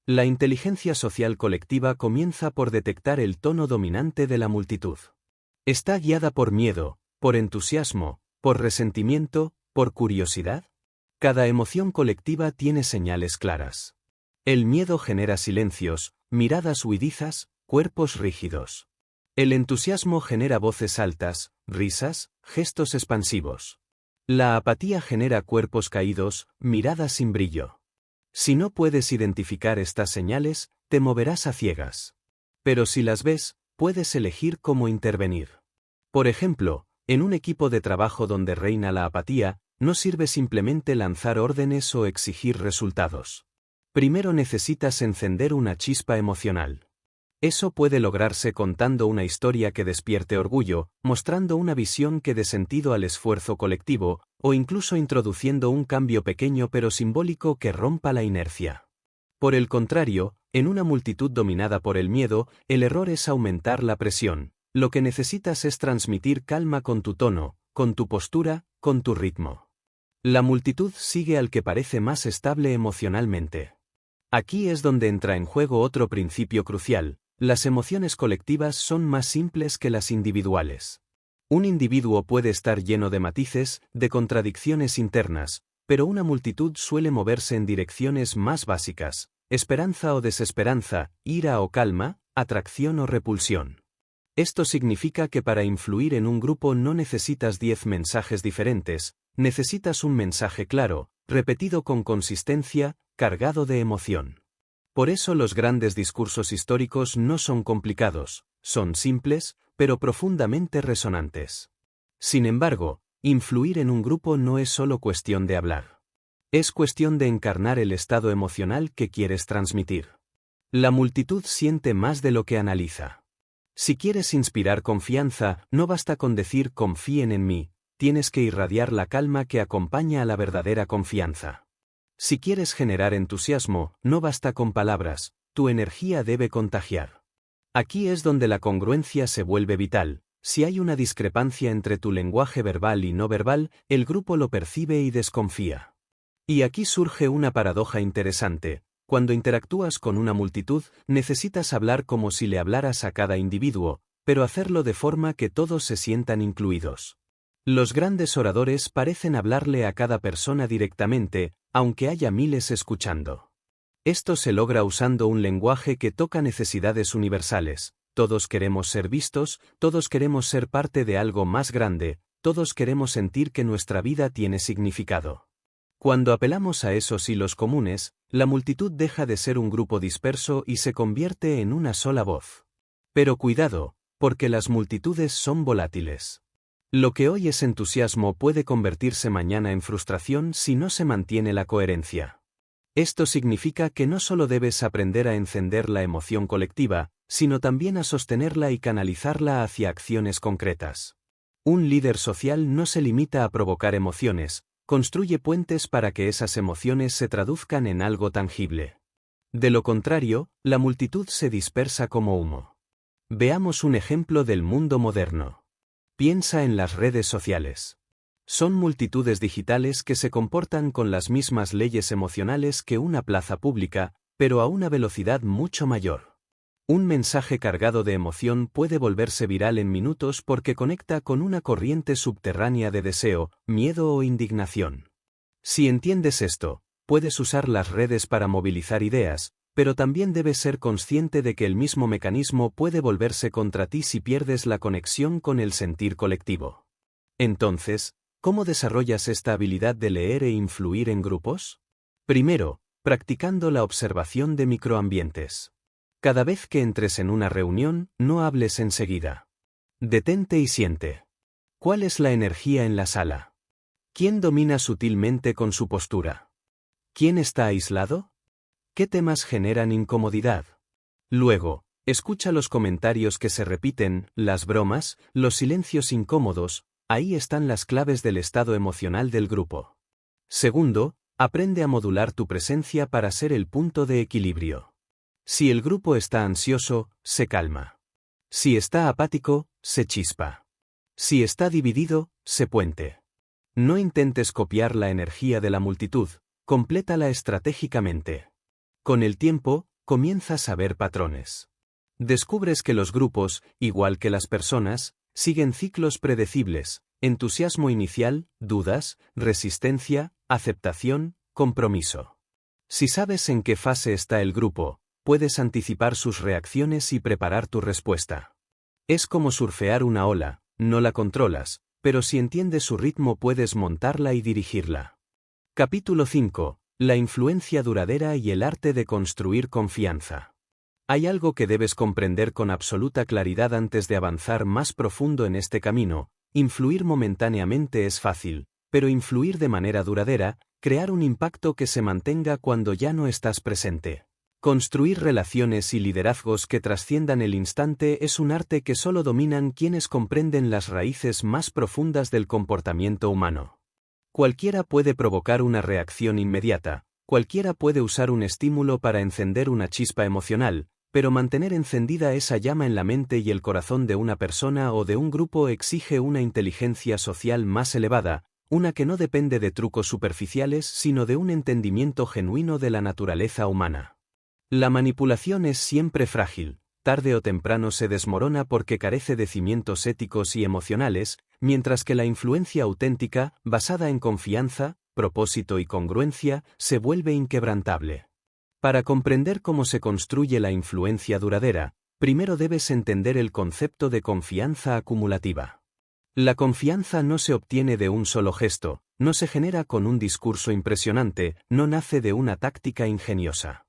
La inteligencia social colectiva comienza por detectar el tono dominante de la multitud. ¿Está guiada por miedo, por entusiasmo, por resentimiento, por curiosidad? Cada emoción colectiva tiene señales claras. El miedo genera silencios, miradas huidizas, cuerpos rígidos. El entusiasmo genera voces altas, risas, gestos expansivos. La apatía genera cuerpos caídos, miradas sin brillo. Si no puedes identificar estas señales, te moverás a ciegas. Pero si las ves, puedes elegir cómo intervenir. Por ejemplo, en un equipo de trabajo donde reina la apatía, no sirve simplemente lanzar órdenes o exigir resultados. Primero necesitas encender una chispa emocional. Eso puede lograrse contando una historia que despierte orgullo, mostrando una visión que dé sentido al esfuerzo colectivo, o incluso introduciendo un cambio pequeño pero simbólico que rompa la inercia. Por el contrario, en una multitud dominada por el miedo, el error es aumentar la presión. Lo que necesitas es transmitir calma con tu tono, con tu postura, con tu ritmo. La multitud sigue al que parece más estable emocionalmente. Aquí es donde entra en juego otro principio crucial: las emociones colectivas son más simples que las individuales. Un individuo puede estar lleno de matices, de contradicciones internas, pero una multitud suele moverse en direcciones más básicas: esperanza o desesperanza, ira o calma, atracción o repulsión. Esto significa que para influir en un grupo no necesitas 10 mensajes diferentes, necesitas un mensaje claro, repetido con consistencia, cargado de emoción. Por eso los grandes discursos históricos no son complicados, son simples, pero profundamente resonantes. Sin embargo, influir en un grupo no es solo cuestión de hablar. Es cuestión de encarnar el estado emocional que quieres transmitir. La multitud siente más de lo que analiza. Si quieres inspirar confianza, no basta con decir confíen en mí, tienes que irradiar la calma que acompaña a la verdadera confianza. Si quieres generar entusiasmo, no basta con palabras, tu energía debe contagiar. Aquí es donde la congruencia se vuelve vital. Si hay una discrepancia entre tu lenguaje verbal y no verbal, el grupo lo percibe y desconfía. Y aquí surge una paradoja interesante. Cuando interactúas con una multitud, necesitas hablar como si le hablaras a cada individuo, pero hacerlo de forma que todos se sientan incluidos. Los grandes oradores parecen hablarle a cada persona directamente, aunque haya miles escuchando. Esto se logra usando un lenguaje que toca necesidades universales. Todos queremos ser vistos, todos queremos ser parte de algo más grande, todos queremos sentir que nuestra vida tiene significado. Cuando apelamos a esos hilos comunes, la multitud deja de ser un grupo disperso y se convierte en una sola voz. Pero cuidado, porque las multitudes son volátiles. Lo que hoy es entusiasmo puede convertirse mañana en frustración si no se mantiene la coherencia. Esto significa que no solo debes aprender a encender la emoción colectiva, sino también a sostenerla y canalizarla hacia acciones concretas. Un líder social no se limita a provocar emociones, construye puentes para que esas emociones se traduzcan en algo tangible. De lo contrario, la multitud se dispersa como humo. Veamos un ejemplo del mundo moderno. Piensa en las redes sociales. Son multitudes digitales que se comportan con las mismas leyes emocionales que una plaza pública, pero a una velocidad mucho mayor. Un mensaje cargado de emoción puede volverse viral en minutos porque conecta con una corriente subterránea de deseo, miedo o indignación. Si entiendes esto, puedes usar las redes para movilizar ideas, pero también debes ser consciente de que el mismo mecanismo puede volverse contra ti si pierdes la conexión con el sentir colectivo. Entonces, ¿cómo desarrollas esta habilidad de leer e influir en grupos? Primero, practicando la observación de microambientes. Cada vez que entres en una reunión, no hables enseguida. Detente y siente. ¿Cuál es la energía en la sala? ¿Quién domina sutilmente con su postura? ¿Quién está aislado? ¿Qué temas generan incomodidad? Luego, escucha los comentarios que se repiten, las bromas, los silencios incómodos. Ahí están las claves del estado emocional del grupo. Segundo, aprende a modular tu presencia para ser el punto de equilibrio. Si el grupo está ansioso, se calma. Si está apático, se chispa. Si está dividido, se puente. No intentes copiar la energía de la multitud, complétala estratégicamente. Con el tiempo, comienzas a ver patrones. Descubres que los grupos, igual que las personas, siguen ciclos predecibles: entusiasmo inicial, dudas, resistencia, aceptación, compromiso. Si sabes en qué fase está el grupo, puedes anticipar sus reacciones y preparar tu respuesta. Es como surfear una ola, no la controlas, pero si entiendes su ritmo puedes montarla y dirigirla. Capítulo 5. La influencia duradera y el arte de construir confianza. Hay algo que debes comprender con absoluta claridad antes de avanzar más profundo en este camino: influir momentáneamente es fácil, pero influir de manera duradera, crear un impacto que se mantenga cuando ya no estás presente. Construir relaciones y liderazgos que trasciendan el instante es un arte que solo dominan quienes comprenden las raíces más profundas del comportamiento humano. Cualquiera puede provocar una reacción inmediata, cualquiera puede usar un estímulo para encender una chispa emocional, pero mantener encendida esa llama en la mente y el corazón de una persona o de un grupo exige una inteligencia social más elevada, una que no depende de trucos superficiales sino de un entendimiento genuino de la naturaleza humana. La manipulación es siempre frágil, tarde o temprano se desmorona porque carece de cimientos éticos y emocionales, mientras que la influencia auténtica, basada en confianza, propósito y congruencia, se vuelve inquebrantable. Para comprender cómo se construye la influencia duradera, primero debes entender el concepto de confianza acumulativa. La confianza no se obtiene de un solo gesto, no se genera con un discurso impresionante, no nace de una táctica ingeniosa.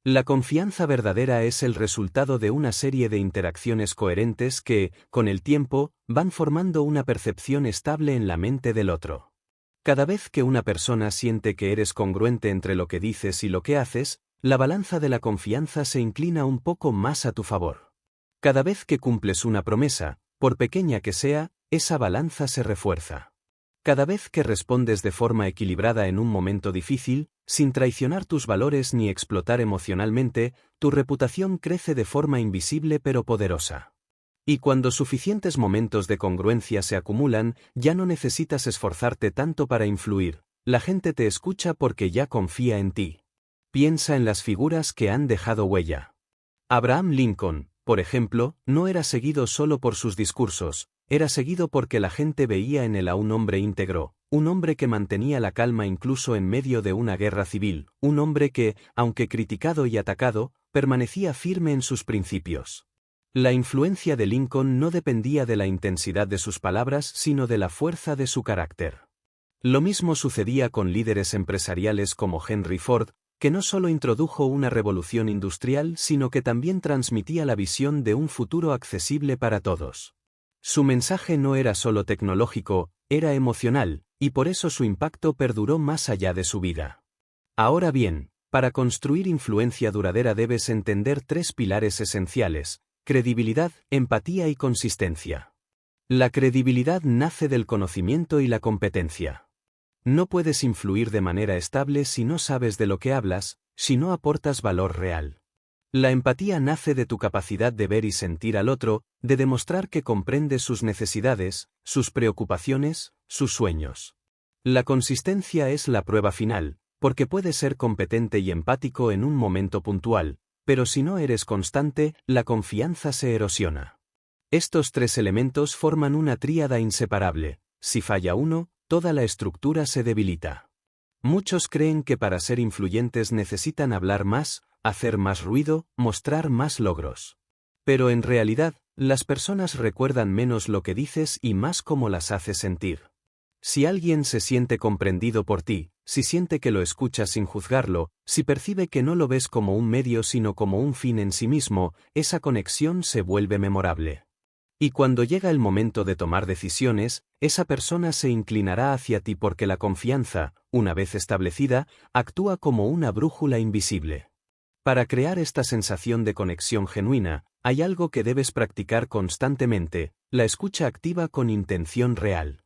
La confianza verdadera es el resultado de una serie de interacciones coherentes que, con el tiempo, van formando una percepción estable en la mente del otro. Cada vez que una persona siente que eres congruente entre lo que dices y lo que haces, la balanza de la confianza se inclina un poco más a tu favor. Cada vez que cumples una promesa, por pequeña que sea, esa balanza se refuerza. Cada vez que respondes de forma equilibrada en un momento difícil, sin traicionar tus valores ni explotar emocionalmente, tu reputación crece de forma invisible pero poderosa. Y cuando suficientes momentos de congruencia se acumulan, ya no necesitas esforzarte tanto para influir, la gente te escucha porque ya confía en ti. Piensa en las figuras que han dejado huella. Abraham Lincoln, por ejemplo, no era seguido solo por sus discursos, era seguido porque la gente veía en él a un hombre íntegro, un hombre que mantenía la calma incluso en medio de una guerra civil, un hombre que, aunque criticado y atacado, permanecía firme en sus principios. La influencia de Lincoln no dependía de la intensidad de sus palabras, sino de la fuerza de su carácter. Lo mismo sucedía con líderes empresariales como Henry Ford, que no solo introdujo una revolución industrial, sino que también transmitía la visión de un futuro accesible para todos. Su mensaje no era solo tecnológico, era emocional, y por eso su impacto perduró más allá de su vida. Ahora bien, para construir influencia duradera debes entender 3 pilares esenciales: credibilidad, empatía y consistencia. La credibilidad nace del conocimiento y la competencia. No puedes influir de manera estable si no sabes de lo que hablas, si no aportas valor real. La empatía nace de tu capacidad de ver y sentir al otro, de demostrar que comprendes sus necesidades, sus preocupaciones, sus sueños. La consistencia es la prueba final, porque puedes ser competente y empático en un momento puntual, pero si no eres constante, la confianza se erosiona. Estos 3 elementos forman una tríada inseparable. Si falla uno, toda la estructura se debilita. Muchos creen que para ser influyentes necesitan hablar más, hacer más ruido, mostrar más logros. Pero en realidad, las personas recuerdan menos lo que dices y más cómo las haces sentir. Si alguien se siente comprendido por ti, si siente que lo escuchas sin juzgarlo, si percibe que no lo ves como un medio sino como un fin en sí mismo, esa conexión se vuelve memorable. Y cuando llega el momento de tomar decisiones, esa persona se inclinará hacia ti porque la confianza, una vez establecida, actúa como una brújula invisible. Para crear esta sensación de conexión genuina, hay algo que debes practicar constantemente: la escucha activa con intención real.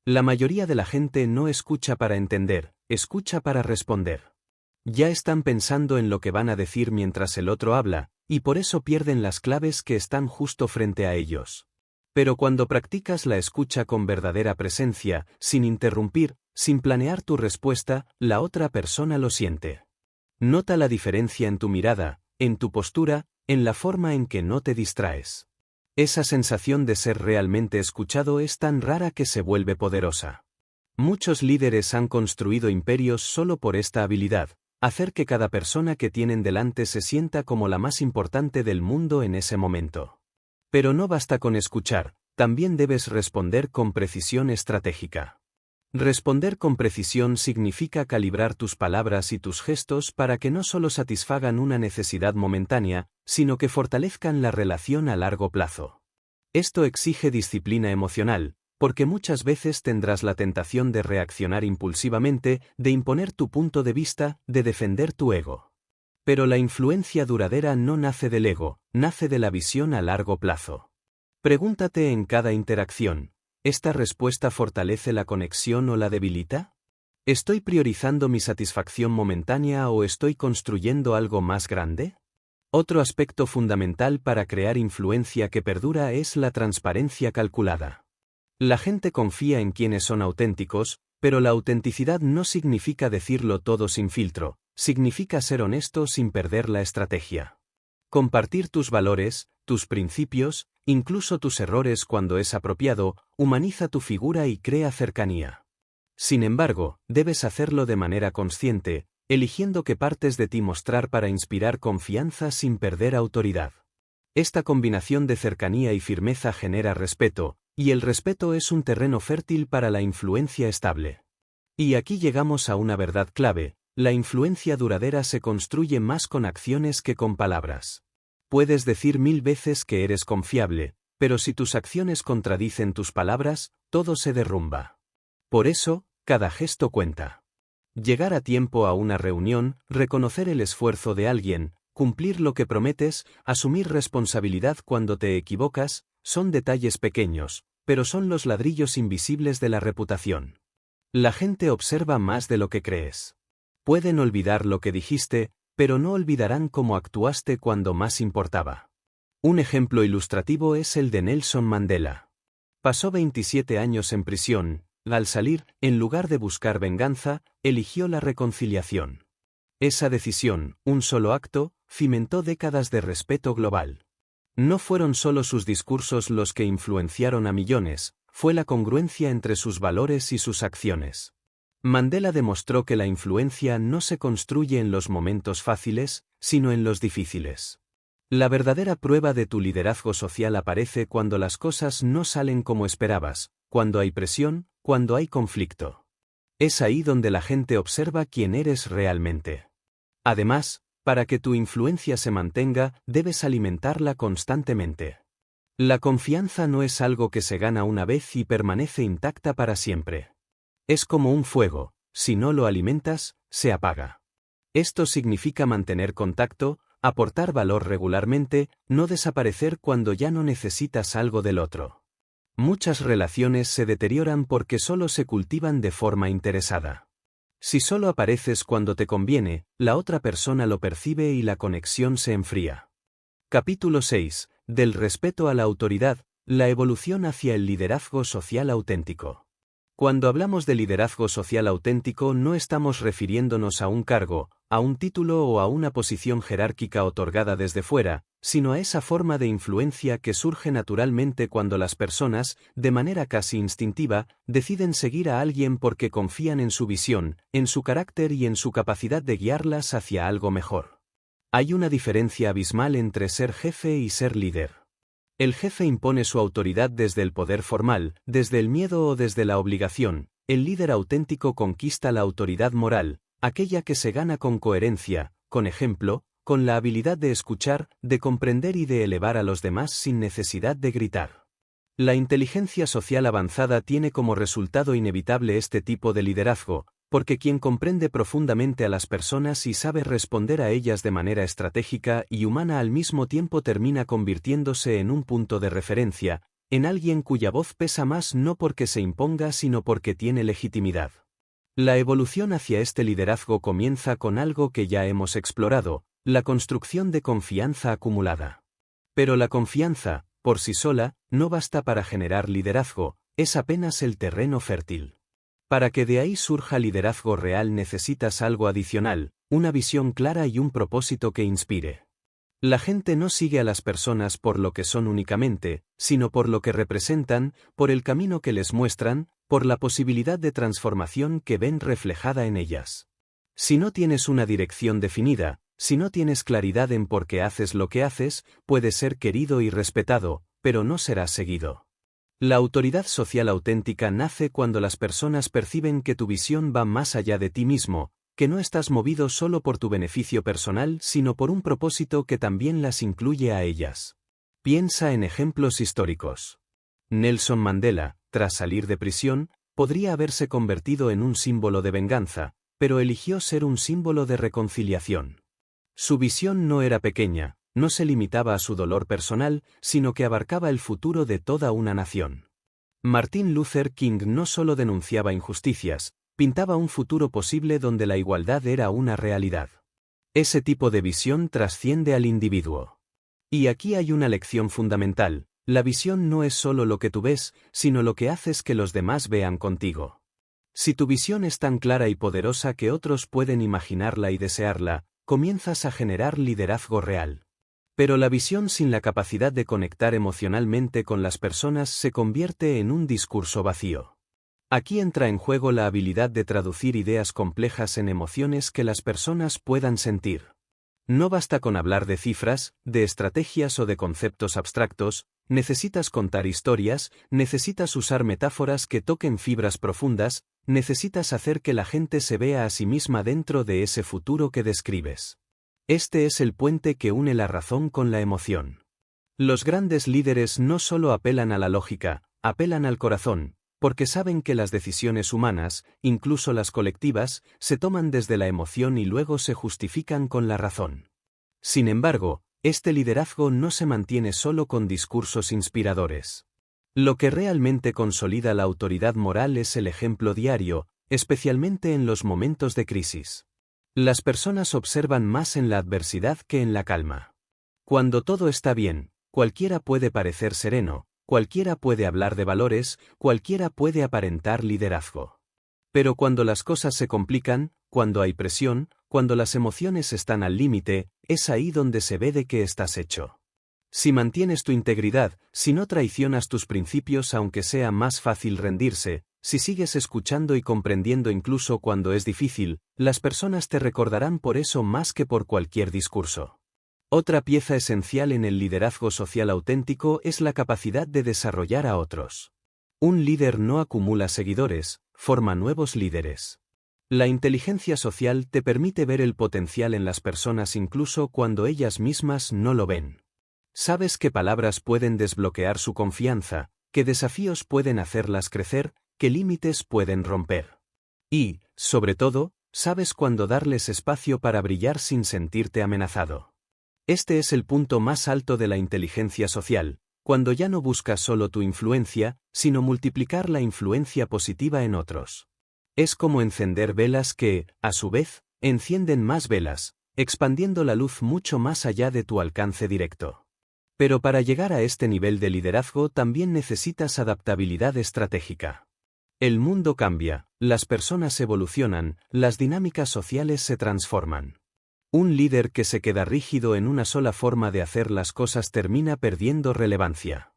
La mayoría de la gente no escucha para entender, escucha para responder. Ya están pensando en lo que van a decir mientras el otro habla, y por eso pierden las claves que están justo frente a ellos. Pero cuando practicas la escucha con verdadera presencia, sin interrumpir, sin planear tu respuesta, la otra persona lo siente. Nota la diferencia en tu mirada, en tu postura, en la forma en que no te distraes. Esa sensación de ser realmente escuchado es tan rara que se vuelve poderosa. Muchos líderes han construido imperios solo por esta habilidad: hacer que cada persona que tienen delante se sienta como la más importante del mundo en ese momento. Pero no basta con escuchar, también debes responder con precisión estratégica. Responder con precisión significa calibrar tus palabras y tus gestos para que no solo satisfagan una necesidad momentánea, sino que fortalezcan la relación a largo plazo. Esto exige disciplina emocional, porque muchas veces tendrás la tentación de reaccionar impulsivamente, de imponer tu punto de vista, de defender tu ego. Pero la influencia duradera no nace del ego, nace de la visión a largo plazo. Pregúntate en cada interacción: ¿esta respuesta fortalece la conexión o la debilita? ¿Estoy priorizando mi satisfacción momentánea o estoy construyendo algo más grande? Otro aspecto fundamental para crear influencia que perdura es la transparencia calculada. La gente confía en quienes son auténticos, pero la autenticidad no significa decirlo todo sin filtro, significa ser honesto sin perder la estrategia. Compartir tus valores, tus principios, incluso tus errores cuando es apropiado, humaniza tu figura y crea cercanía. Sin embargo, debes hacerlo de manera consciente, eligiendo qué partes de ti mostrar para inspirar confianza sin perder autoridad. Esta combinación de cercanía y firmeza genera respeto, y el respeto es un terreno fértil para la influencia estable. Y aquí llegamos a una verdad clave: la influencia duradera se construye más con acciones que con palabras. Puedes decir 1000 veces que eres confiable, pero si tus acciones contradicen tus palabras, todo se derrumba. Por eso, cada gesto cuenta. Llegar a tiempo a una reunión, reconocer el esfuerzo de alguien, cumplir lo que prometes, asumir responsabilidad cuando te equivocas, son detalles pequeños, pero son los ladrillos invisibles de la reputación. La gente observa más de lo que crees. Pueden olvidar lo que dijiste, pero no olvidarán cómo actuaste cuando más importaba. Un ejemplo ilustrativo es el de Nelson Mandela. Pasó 27 años en prisión. Al salir, en lugar de buscar venganza, eligió la reconciliación. Esa decisión, un solo acto, cimentó décadas de respeto global. No fueron solo sus discursos los que influenciaron a millones, fue la congruencia entre sus valores y sus acciones. Mandela demostró que la influencia no se construye en los momentos fáciles, sino en los difíciles. La verdadera prueba de tu liderazgo social aparece cuando las cosas no salen como esperabas, cuando hay presión, cuando hay conflicto. Es ahí donde la gente observa quién eres realmente. Además, para que tu influencia se mantenga, debes alimentarla constantemente. La confianza no es algo que se gana una vez y permanece intacta para siempre. Es como un fuego, si no lo alimentas, se apaga. Esto significa mantener contacto, aportar valor regularmente, no desaparecer cuando ya no necesitas algo del otro. Muchas relaciones se deterioran porque solo se cultivan de forma interesada. Si solo apareces cuando te conviene, la otra persona lo percibe y la conexión se enfría. Capítulo 6. Del respeto a la autoridad, la evolución hacia el liderazgo social auténtico. Cuando hablamos de liderazgo social auténtico no estamos refiriéndonos a un cargo, a un título o a una posición jerárquica otorgada desde fuera, sino a esa forma de influencia que surge naturalmente cuando las personas, de manera casi instintiva, deciden seguir a alguien porque confían en su visión, en su carácter y en su capacidad de guiarlas hacia algo mejor. Hay una diferencia abismal entre ser jefe y ser líder. El jefe impone su autoridad desde el poder formal, desde el miedo o desde la obligación. El líder auténtico conquista la autoridad moral, aquella que se gana con coherencia, con ejemplo, con la habilidad de escuchar, de comprender y de elevar a los demás sin necesidad de gritar. La inteligencia social avanzada tiene como resultado inevitable este tipo de liderazgo, porque quien comprende profundamente a las personas y sabe responder a ellas de manera estratégica y humana al mismo tiempo termina convirtiéndose en un punto de referencia, en alguien cuya voz pesa más no porque se imponga sino porque tiene legitimidad. La evolución hacia este liderazgo comienza con algo que ya hemos explorado, la construcción de confianza acumulada. Pero la confianza, por sí sola, no basta para generar liderazgo, es apenas el terreno fértil. Para que de ahí surja liderazgo real necesitas algo adicional, una visión clara y un propósito que inspire. La gente no sigue a las personas por lo que son únicamente, sino por lo que representan, por el camino que les muestran, por la posibilidad de transformación que ven reflejada en ellas. Si no tienes una dirección definida, si no tienes claridad en por qué haces lo que haces, puedes ser querido y respetado, pero no serás seguido. La autoridad social auténtica nace cuando las personas perciben que tu visión va más allá de ti mismo, que no estás movido solo por tu beneficio personal sino por un propósito que también las incluye a ellas. Piensa en ejemplos históricos. Nelson Mandela, tras salir de prisión, podría haberse convertido en un símbolo de venganza, pero eligió ser un símbolo de reconciliación. Su visión no era pequeña. No se limitaba a su dolor personal, sino que abarcaba el futuro de toda una nación. Martin Luther King no solo denunciaba injusticias, pintaba un futuro posible donde la igualdad era una realidad. Ese tipo de visión trasciende al individuo. Y aquí hay una lección fundamental, la visión no es solo lo que tú ves, sino lo que haces que los demás vean contigo. Si tu visión es tan clara y poderosa que otros pueden imaginarla y desearla, comienzas a generar liderazgo real. Pero la visión sin la capacidad de conectar emocionalmente con las personas se convierte en un discurso vacío. Aquí entra en juego la habilidad de traducir ideas complejas en emociones que las personas puedan sentir. No basta con hablar de cifras, de estrategias o de conceptos abstractos, necesitas contar historias, necesitas usar metáforas que toquen fibras profundas, necesitas hacer que la gente se vea a sí misma dentro de ese futuro que describes. Este es el puente que une la razón con la emoción. Los grandes líderes no solo apelan a la lógica, apelan al corazón, porque saben que las decisiones humanas, incluso las colectivas, se toman desde la emoción y luego se justifican con la razón. Sin embargo, este liderazgo no se mantiene solo con discursos inspiradores. Lo que realmente consolida la autoridad moral es el ejemplo diario, especialmente en los momentos de crisis. Las personas observan más en la adversidad que en la calma. Cuando todo está bien, cualquiera puede parecer sereno, cualquiera puede hablar de valores, cualquiera puede aparentar liderazgo. Pero cuando las cosas se complican, cuando hay presión, cuando las emociones están al límite, es ahí donde se ve de qué estás hecho. Si mantienes tu integridad, si no traicionas tus principios aunque sea más fácil rendirse, si sigues escuchando y comprendiendo incluso cuando es difícil, las personas te recordarán por eso más que por cualquier discurso. Otra pieza esencial en el liderazgo social auténtico es la capacidad de desarrollar a otros. Un líder no acumula seguidores, forma nuevos líderes. La inteligencia social te permite ver el potencial en las personas incluso cuando ellas mismas no lo ven. Sabes qué palabras pueden desbloquear su confianza, qué desafíos pueden hacerlas crecer, qué límites pueden romper. Y, sobre todo, sabes cuándo darles espacio para brillar sin sentirte amenazado. Este es el punto más alto de la inteligencia social, cuando ya no buscas solo tu influencia, sino multiplicar la influencia positiva en otros. Es como encender velas que, a su vez, encienden más velas, expandiendo la luz mucho más allá de tu alcance directo. Pero para llegar a este nivel de liderazgo también necesitas adaptabilidad estratégica. El mundo cambia, las personas evolucionan, las dinámicas sociales se transforman. Un líder que se queda rígido en una sola forma de hacer las cosas termina perdiendo relevancia.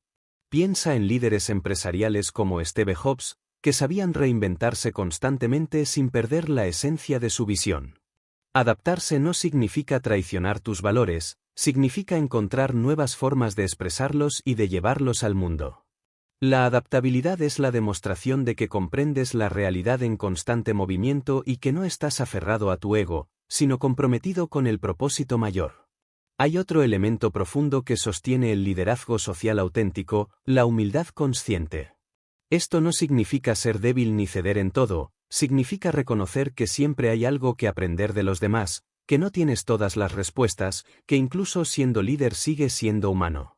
Piensa en líderes empresariales como Steve Jobs, que sabían reinventarse constantemente sin perder la esencia de su visión. Adaptarse no significa traicionar tus valores, significa encontrar nuevas formas de expresarlos y de llevarlos al mundo. La adaptabilidad es la demostración de que comprendes la realidad en constante movimiento y que no estás aferrado a tu ego, sino comprometido con el propósito mayor. Hay otro elemento profundo que sostiene el liderazgo social auténtico, la humildad consciente. Esto no significa ser débil ni ceder en todo, significa reconocer que siempre hay algo que aprender de los demás, que no tienes todas las respuestas, que incluso siendo líder sigues siendo humano.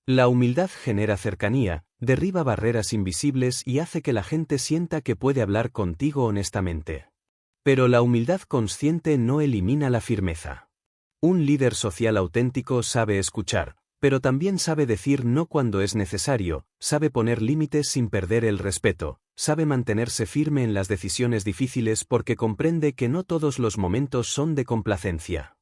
La humildad genera cercanía, derriba barreras invisibles y hace que la gente sienta que puede hablar contigo honestamente. Pero la humildad consciente no elimina la firmeza. Un líder social auténtico sabe escuchar, pero también sabe decir no cuando es necesario, sabe poner límites sin perder el respeto, sabe mantenerse firme en las decisiones difíciles porque comprende que no todos los momentos son de complacencia.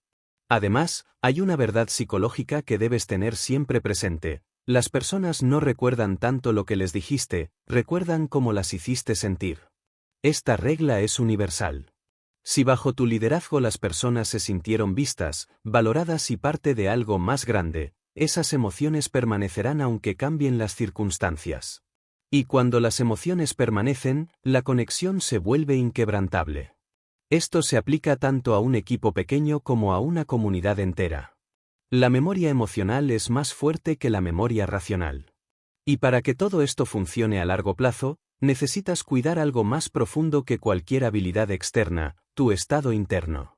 Además, hay una verdad psicológica que debes tener siempre presente: las personas no recuerdan tanto lo que les dijiste, recuerdan cómo las hiciste sentir. Esta regla es universal. Si bajo tu liderazgo las personas se sintieron vistas, valoradas y parte de algo más grande, esas emociones permanecerán aunque cambien las circunstancias. Y cuando las emociones permanecen, la conexión se vuelve inquebrantable. Esto se aplica tanto a un equipo pequeño como a una comunidad entera. La memoria emocional es más fuerte que la memoria racional. Y para que todo esto funcione a largo plazo, necesitas cuidar algo más profundo que cualquier habilidad externa: tu estado interno.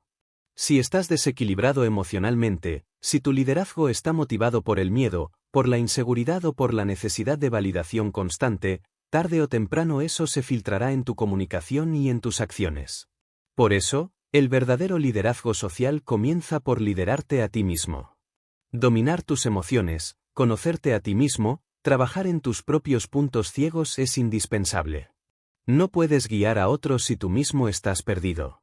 Si estás desequilibrado emocionalmente, si tu liderazgo está motivado por el miedo, por la inseguridad o por la necesidad de validación constante, tarde o temprano eso se filtrará en tu comunicación y en tus acciones. Por eso, el verdadero liderazgo social comienza por liderarte a ti mismo. Dominar tus emociones, conocerte a ti mismo, trabajar en tus propios puntos ciegos es indispensable. No puedes guiar a otros si tú mismo estás perdido.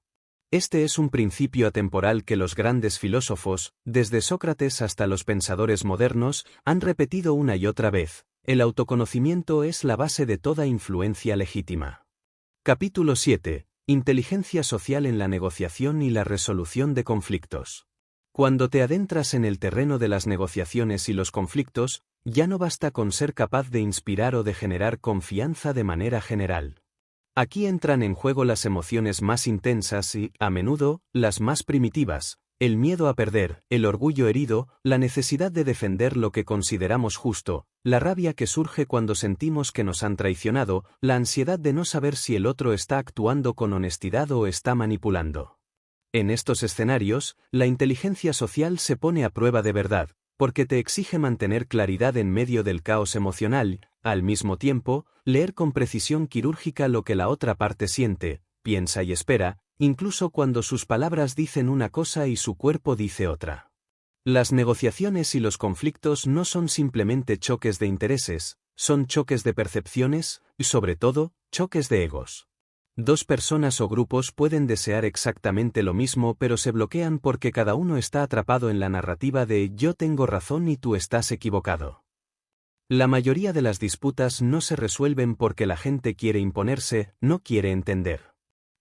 Este es un principio atemporal que los grandes filósofos, desde Sócrates hasta los pensadores modernos, han repetido una y otra vez: el autoconocimiento es la base de toda influencia legítima. Capítulo 7. Inteligencia social en la negociación y la resolución de conflictos. Cuando te adentras en el terreno de las negociaciones y los conflictos, ya no basta con ser capaz de inspirar o de generar confianza de manera general. Aquí entran en juego las emociones más intensas y, a menudo, las más primitivas: el miedo a perder, el orgullo herido, la necesidad de defender lo que consideramos justo, la rabia que surge cuando sentimos que nos han traicionado, la ansiedad de no saber si el otro está actuando con honestidad o está manipulando. En estos escenarios, la inteligencia social se pone a prueba de verdad, porque te exige mantener claridad en medio del caos emocional, al mismo tiempo, leer con precisión quirúrgica lo que la otra parte siente, piensa y espera, incluso cuando sus palabras dicen una cosa y su cuerpo dice otra. Las negociaciones y los conflictos no son simplemente choques de intereses, son choques de percepciones y, sobre todo, choques de egos. Dos personas o grupos pueden desear exactamente lo mismo pero se bloquean porque cada uno está atrapado en la narrativa de yo tengo razón y tú estás equivocado. La mayoría de las disputas no se resuelven porque la gente quiere imponerse, no quiere entender.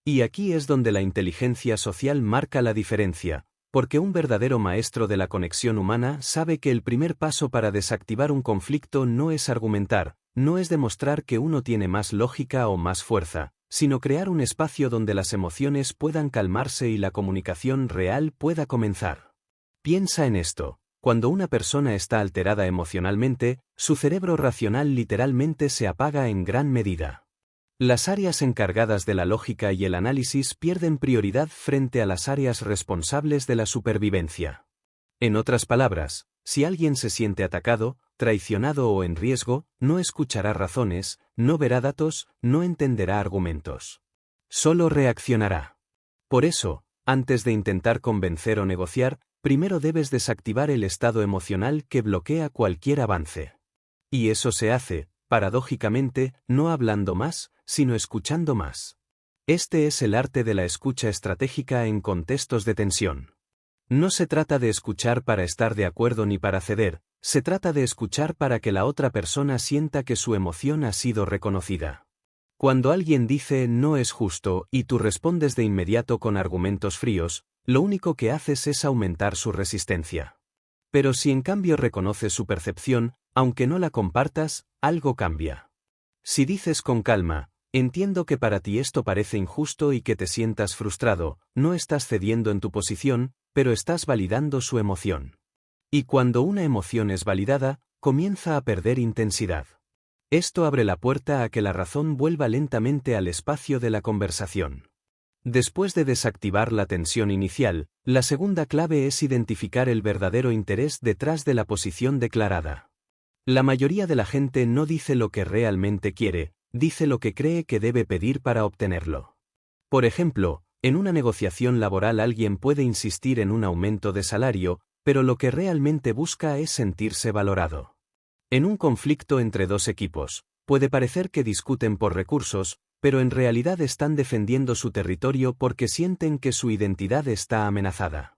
Y aquí es donde la inteligencia social marca la diferencia, porque un verdadero maestro de la conexión humana sabe que el primer paso para desactivar un conflicto no es argumentar, no es demostrar que uno tiene más lógica o más fuerza, sino crear un espacio donde las emociones puedan calmarse y la comunicación real pueda comenzar. Piensa en esto. Cuando una persona está alterada emocionalmente, su cerebro racional literalmente se apaga en gran medida. Las áreas encargadas de la lógica y el análisis pierden prioridad frente a las áreas responsables de la supervivencia. En otras palabras, si alguien se siente atacado, traicionado o en riesgo, no escuchará razones, no verá datos, no entenderá argumentos. Solo reaccionará. Por eso, antes de intentar convencer o negociar, primero debes desactivar el estado emocional que bloquea cualquier avance. Y eso se hace, paradójicamente, no hablando más, sino escuchando más. Este es el arte de la escucha estratégica en contextos de tensión. No se trata de escuchar para estar de acuerdo ni para ceder, se trata de escuchar para que la otra persona sienta que su emoción ha sido reconocida. Cuando alguien dice no es justo y tú respondes de inmediato con argumentos fríos, lo único que haces es aumentar su resistencia. Pero si en cambio reconoces su percepción, aunque no la compartas, algo cambia. Si dices con calma, entiendo que para ti esto parece injusto y que te sientas frustrado, no estás cediendo en tu posición, pero estás validando su emoción. Y cuando una emoción es validada, comienza a perder intensidad. Esto abre la puerta a que la razón vuelva lentamente al espacio de la conversación. Después de desactivar la tensión inicial, la segunda clave es identificar el verdadero interés detrás de la posición declarada. La mayoría de la gente no dice lo que realmente quiere, dice lo que cree que debe pedir para obtenerlo. Por ejemplo, en una negociación laboral alguien puede insistir en un aumento de salario, pero lo que realmente busca es sentirse valorado. En un conflicto entre dos equipos, puede parecer que discuten por recursos, pero en realidad están defendiendo su territorio porque sienten que su identidad está amenazada.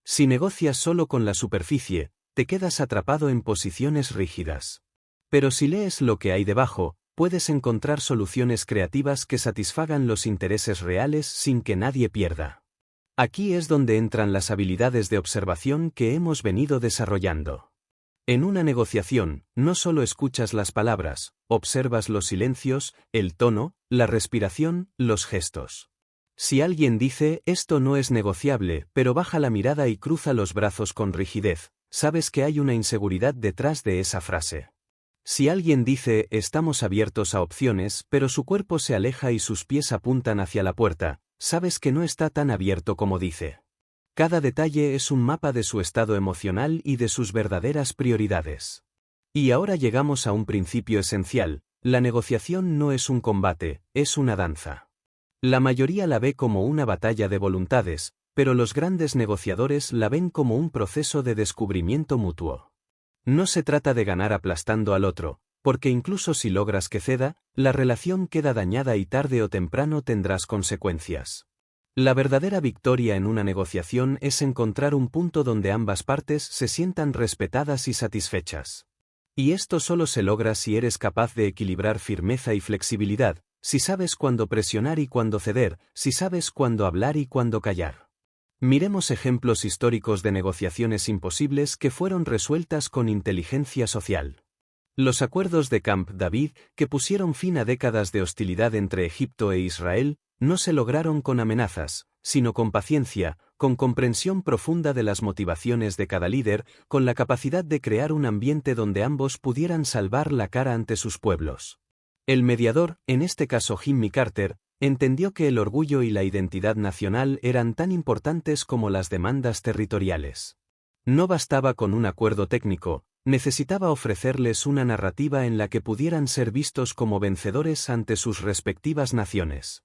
Si negocias solo con la superficie, te quedas atrapado en posiciones rígidas. Pero si lees lo que hay debajo, puedes encontrar soluciones creativas que satisfagan los intereses reales sin que nadie pierda. Aquí es donde entran las habilidades de observación que hemos venido desarrollando. En una negociación, no solo escuchas las palabras, observas los silencios, el tono, la respiración, los gestos. Si alguien dice esto no es negociable, pero baja la mirada y cruza los brazos con rigidez, sabes que hay una inseguridad detrás de esa frase. Si alguien dice estamos abiertos a opciones, pero su cuerpo se aleja y sus pies apuntan hacia la puerta, sabes que no está tan abierto como dice. Cada detalle es un mapa de su estado emocional y de sus verdaderas prioridades. Y ahora llegamos a un principio esencial: la negociación no es un combate, es una danza. La mayoría la ve como una batalla de voluntades, pero los grandes negociadores la ven como un proceso de descubrimiento mutuo. No se trata de ganar aplastando al otro, porque incluso si logras que ceda, la relación queda dañada y tarde o temprano tendrás consecuencias. La verdadera victoria en una negociación es encontrar un punto donde ambas partes se sientan respetadas y satisfechas. Y esto solo se logra si eres capaz de equilibrar firmeza y flexibilidad, si sabes cuándo presionar y cuándo ceder, si sabes cuándo hablar y cuándo callar. Miremos ejemplos históricos de negociaciones imposibles que fueron resueltas con inteligencia social. Los acuerdos de Camp David, que pusieron fin a décadas de hostilidad entre Egipto e Israel, no se lograron con amenazas, sino con paciencia, con comprensión profunda de las motivaciones de cada líder, con la capacidad de crear un ambiente donde ambos pudieran salvar la cara ante sus pueblos. El mediador, en este caso Jimmy Carter, entendió que el orgullo y la identidad nacional eran tan importantes como las demandas territoriales. No bastaba con un acuerdo técnico, necesitaba ofrecerles una narrativa en la que pudieran ser vistos como vencedores ante sus respectivas naciones.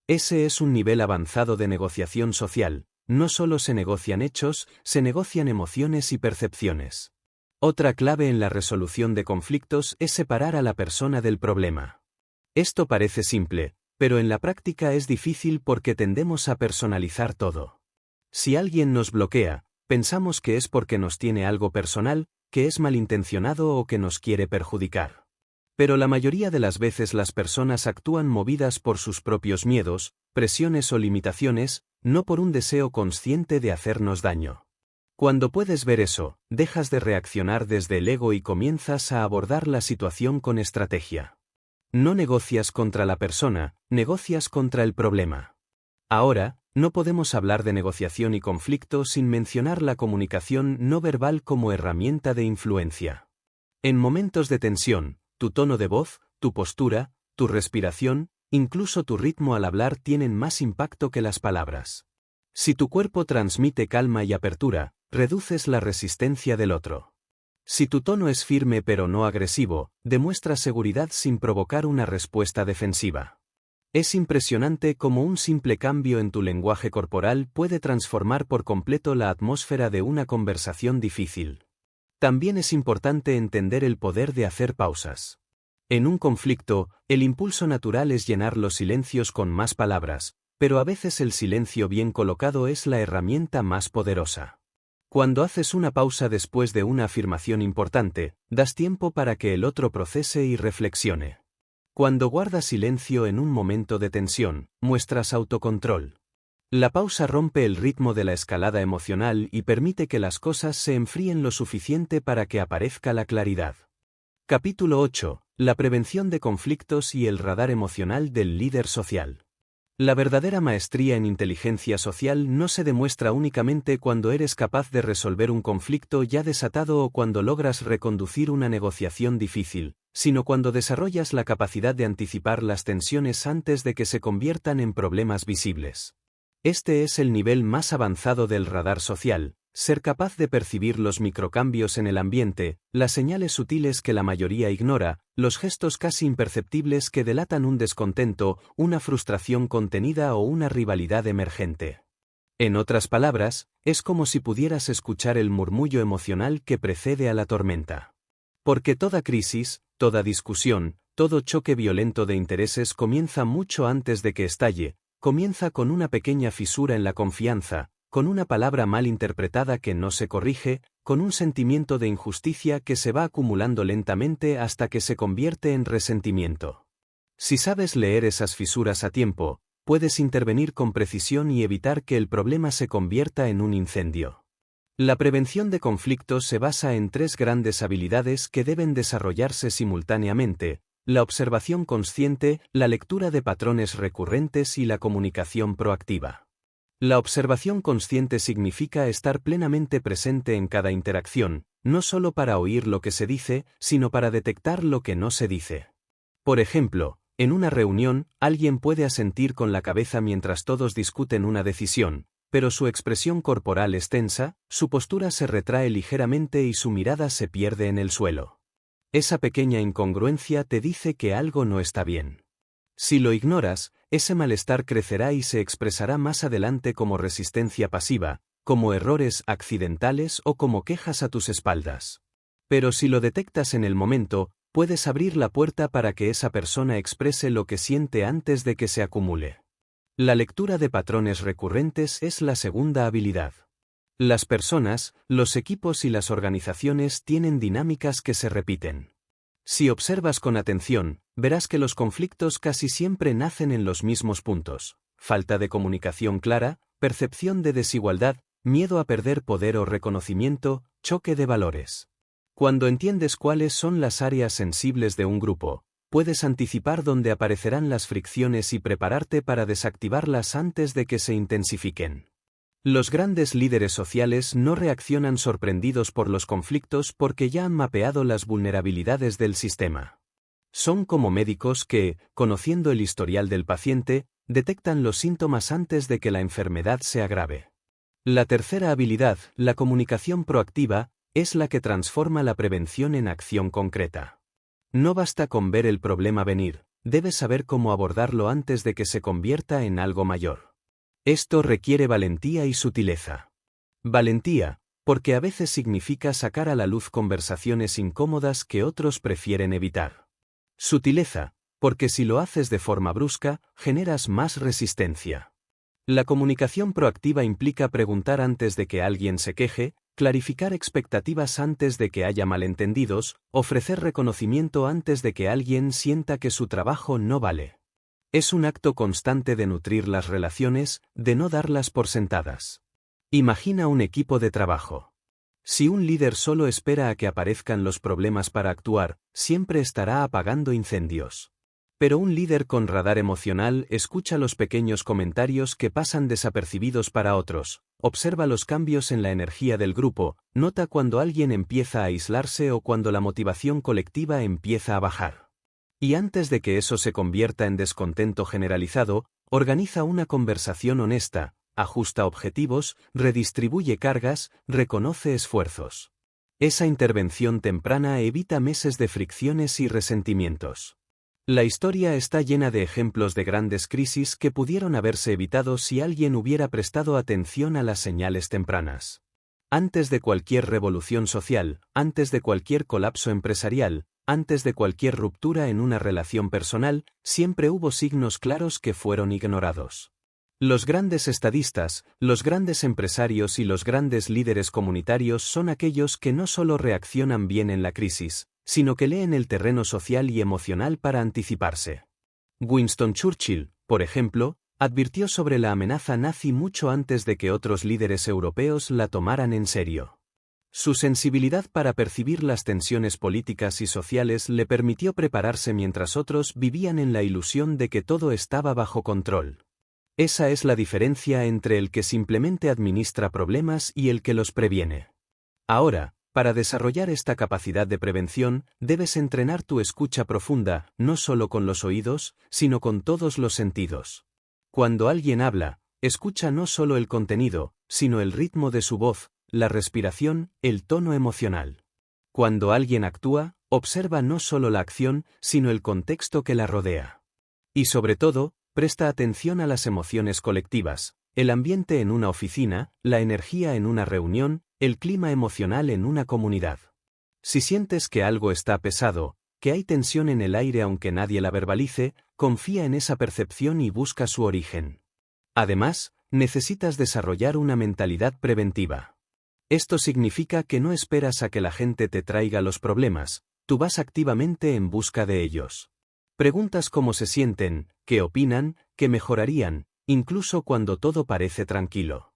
Ese es un nivel avanzado de negociación social. No solo se negocian hechos, se negocian emociones y percepciones. Otra clave en la resolución de conflictos es separar a la persona del problema. Esto parece simple, pero en la práctica es difícil porque tendemos a personalizar todo. Si alguien nos bloquea, pensamos que es porque nos tiene algo personal, que es malintencionado o que nos quiere perjudicar. Pero la mayoría de las veces las personas actúan movidas por sus propios miedos, presiones o limitaciones, no por un deseo consciente de hacernos daño. Cuando puedes ver eso, dejas de reaccionar desde el ego y comienzas a abordar la situación con estrategia. No negocias contra la persona, negocias contra el problema. Ahora, no podemos hablar de negociación y conflicto sin mencionar la comunicación no verbal como herramienta de influencia. En momentos de tensión, tu tono de voz, tu postura, tu respiración, incluso tu ritmo al hablar tienen más impacto que las palabras. Si tu cuerpo transmite calma y apertura, reduces la resistencia del otro. Si tu tono es firme pero no agresivo, demuestras seguridad sin provocar una respuesta defensiva. Es impresionante cómo un simple cambio en tu lenguaje corporal puede transformar por completo la atmósfera de una conversación difícil. También es importante entender el poder de hacer pausas. En un conflicto, el impulso natural es llenar los silencios con más palabras, pero a veces el silencio bien colocado es la herramienta más poderosa. Cuando haces una pausa después de una afirmación importante, das tiempo para que el otro procese y reflexione. Cuando guardas silencio en un momento de tensión, muestras autocontrol. La pausa rompe el ritmo de la escalada emocional y permite que las cosas se enfríen lo suficiente para que aparezca la claridad. Capítulo 8. La prevención de conflictos y el radar emocional del líder social. La verdadera maestría en inteligencia social no se demuestra únicamente cuando eres capaz de resolver un conflicto ya desatado o cuando logras reconducir una negociación difícil, sino cuando desarrollas la capacidad de anticipar las tensiones antes de que se conviertan en problemas visibles. Este es el nivel más avanzado del radar social, ser capaz de percibir los microcambios en el ambiente, las señales sutiles que la mayoría ignora, los gestos casi imperceptibles que delatan un descontento, una frustración contenida o una rivalidad emergente. En otras palabras, es como si pudieras escuchar el murmullo emocional que precede a la tormenta. Porque toda crisis, toda discusión, todo choque violento de intereses comienza mucho antes de que estalle, comienza con una pequeña fisura en la confianza, con una palabra mal interpretada que no se corrige, con un sentimiento de injusticia que se va acumulando lentamente hasta que se convierte en resentimiento. Si sabes leer esas fisuras a tiempo, puedes intervenir con precisión y evitar que el problema se convierta en un incendio. La prevención de conflictos se basa en 3 grandes habilidades que deben desarrollarse simultáneamente: la observación consciente, la lectura de patrones recurrentes y la comunicación proactiva. La observación consciente significa estar plenamente presente en cada interacción, no solo para oír lo que se dice, sino para detectar lo que no se dice. Por ejemplo, en una reunión, alguien puede asentir con la cabeza mientras todos discuten una decisión, pero su expresión corporal es tensa, su postura se retrae ligeramente y su mirada se pierde en el suelo. Esa pequeña incongruencia te dice que algo no está bien. Si lo ignoras, ese malestar crecerá y se expresará más adelante como resistencia pasiva, como errores accidentales o como quejas a tus espaldas. Pero si lo detectas en el momento, puedes abrir la puerta para que esa persona exprese lo que siente antes de que se acumule. La lectura de patrones recurrentes es la segunda habilidad. Las personas, los equipos y las organizaciones tienen dinámicas que se repiten. Si observas con atención, verás que los conflictos casi siempre nacen en los mismos puntos: falta de comunicación clara, percepción de desigualdad, miedo a perder poder o reconocimiento, choque de valores. Cuando entiendes cuáles son las áreas sensibles de un grupo, puedes anticipar dónde aparecerán las fricciones y prepararte para desactivarlas antes de que se intensifiquen. Los grandes líderes sociales no reaccionan sorprendidos por los conflictos porque ya han mapeado las vulnerabilidades del sistema. Son como médicos que, conociendo el historial del paciente, detectan los síntomas antes de que la enfermedad se agrave. La tercera habilidad, la comunicación proactiva, es la que transforma la prevención en acción concreta. No basta con ver el problema venir, debes saber cómo abordarlo antes de que se convierta en algo mayor. Esto requiere valentía y sutileza. Valentía, porque a veces significa sacar a la luz conversaciones incómodas que otros prefieren evitar. Sutileza, porque si lo haces de forma brusca, generas más resistencia. La comunicación proactiva implica preguntar antes de que alguien se queje, clarificar expectativas antes de que haya malentendidos, ofrecer reconocimiento antes de que alguien sienta que su trabajo no vale. Es un acto constante de nutrir las relaciones, de no darlas por sentadas. Imagina un equipo de trabajo. Si un líder solo espera a que aparezcan los problemas para actuar, siempre estará apagando incendios. Pero un líder con radar emocional escucha los pequeños comentarios que pasan desapercibidos para otros, observa los cambios en la energía del grupo, nota cuando alguien empieza a aislarse o cuando la motivación colectiva empieza a bajar. Y antes de que eso se convierta en descontento generalizado, organiza una conversación honesta, ajusta objetivos, redistribuye cargas, reconoce esfuerzos. Esa intervención temprana evita meses de fricciones y resentimientos. La historia está llena de ejemplos de grandes crisis que pudieron haberse evitado si alguien hubiera prestado atención a las señales tempranas. Antes de cualquier revolución social, antes de cualquier colapso empresarial, antes de cualquier ruptura en una relación personal, siempre hubo signos claros que fueron ignorados. Los grandes estadistas, los grandes empresarios y los grandes líderes comunitarios son aquellos que no solo reaccionan bien en la crisis, sino que leen el terreno social y emocional para anticiparse. Winston Churchill, por ejemplo, advirtió sobre la amenaza nazi mucho antes de que otros líderes europeos la tomaran en serio. Su sensibilidad para percibir las tensiones políticas y sociales le permitió prepararse mientras otros vivían en la ilusión de que todo estaba bajo control. Esa es la diferencia entre el que simplemente administra problemas y el que los previene. Ahora, para desarrollar esta capacidad de prevención, debes entrenar tu escucha profunda, no solo con los oídos, sino con todos los sentidos. Cuando alguien habla, escucha no solo el contenido, sino el ritmo de su voz, la respiración, el tono emocional. Cuando alguien actúa, observa no solo la acción, sino el contexto que la rodea. Y sobre todo, presta atención a las emociones colectivas, el ambiente en una oficina, la energía en una reunión, el clima emocional en una comunidad. Si sientes que algo está pesado, que hay tensión en el aire aunque nadie la verbalice, confía en esa percepción y busca su origen. Además, necesitas desarrollar una mentalidad preventiva. Esto significa que no esperas a que la gente te traiga los problemas, tú vas activamente en busca de ellos. Preguntas cómo se sienten, qué opinan, qué mejorarían, incluso cuando todo parece tranquilo.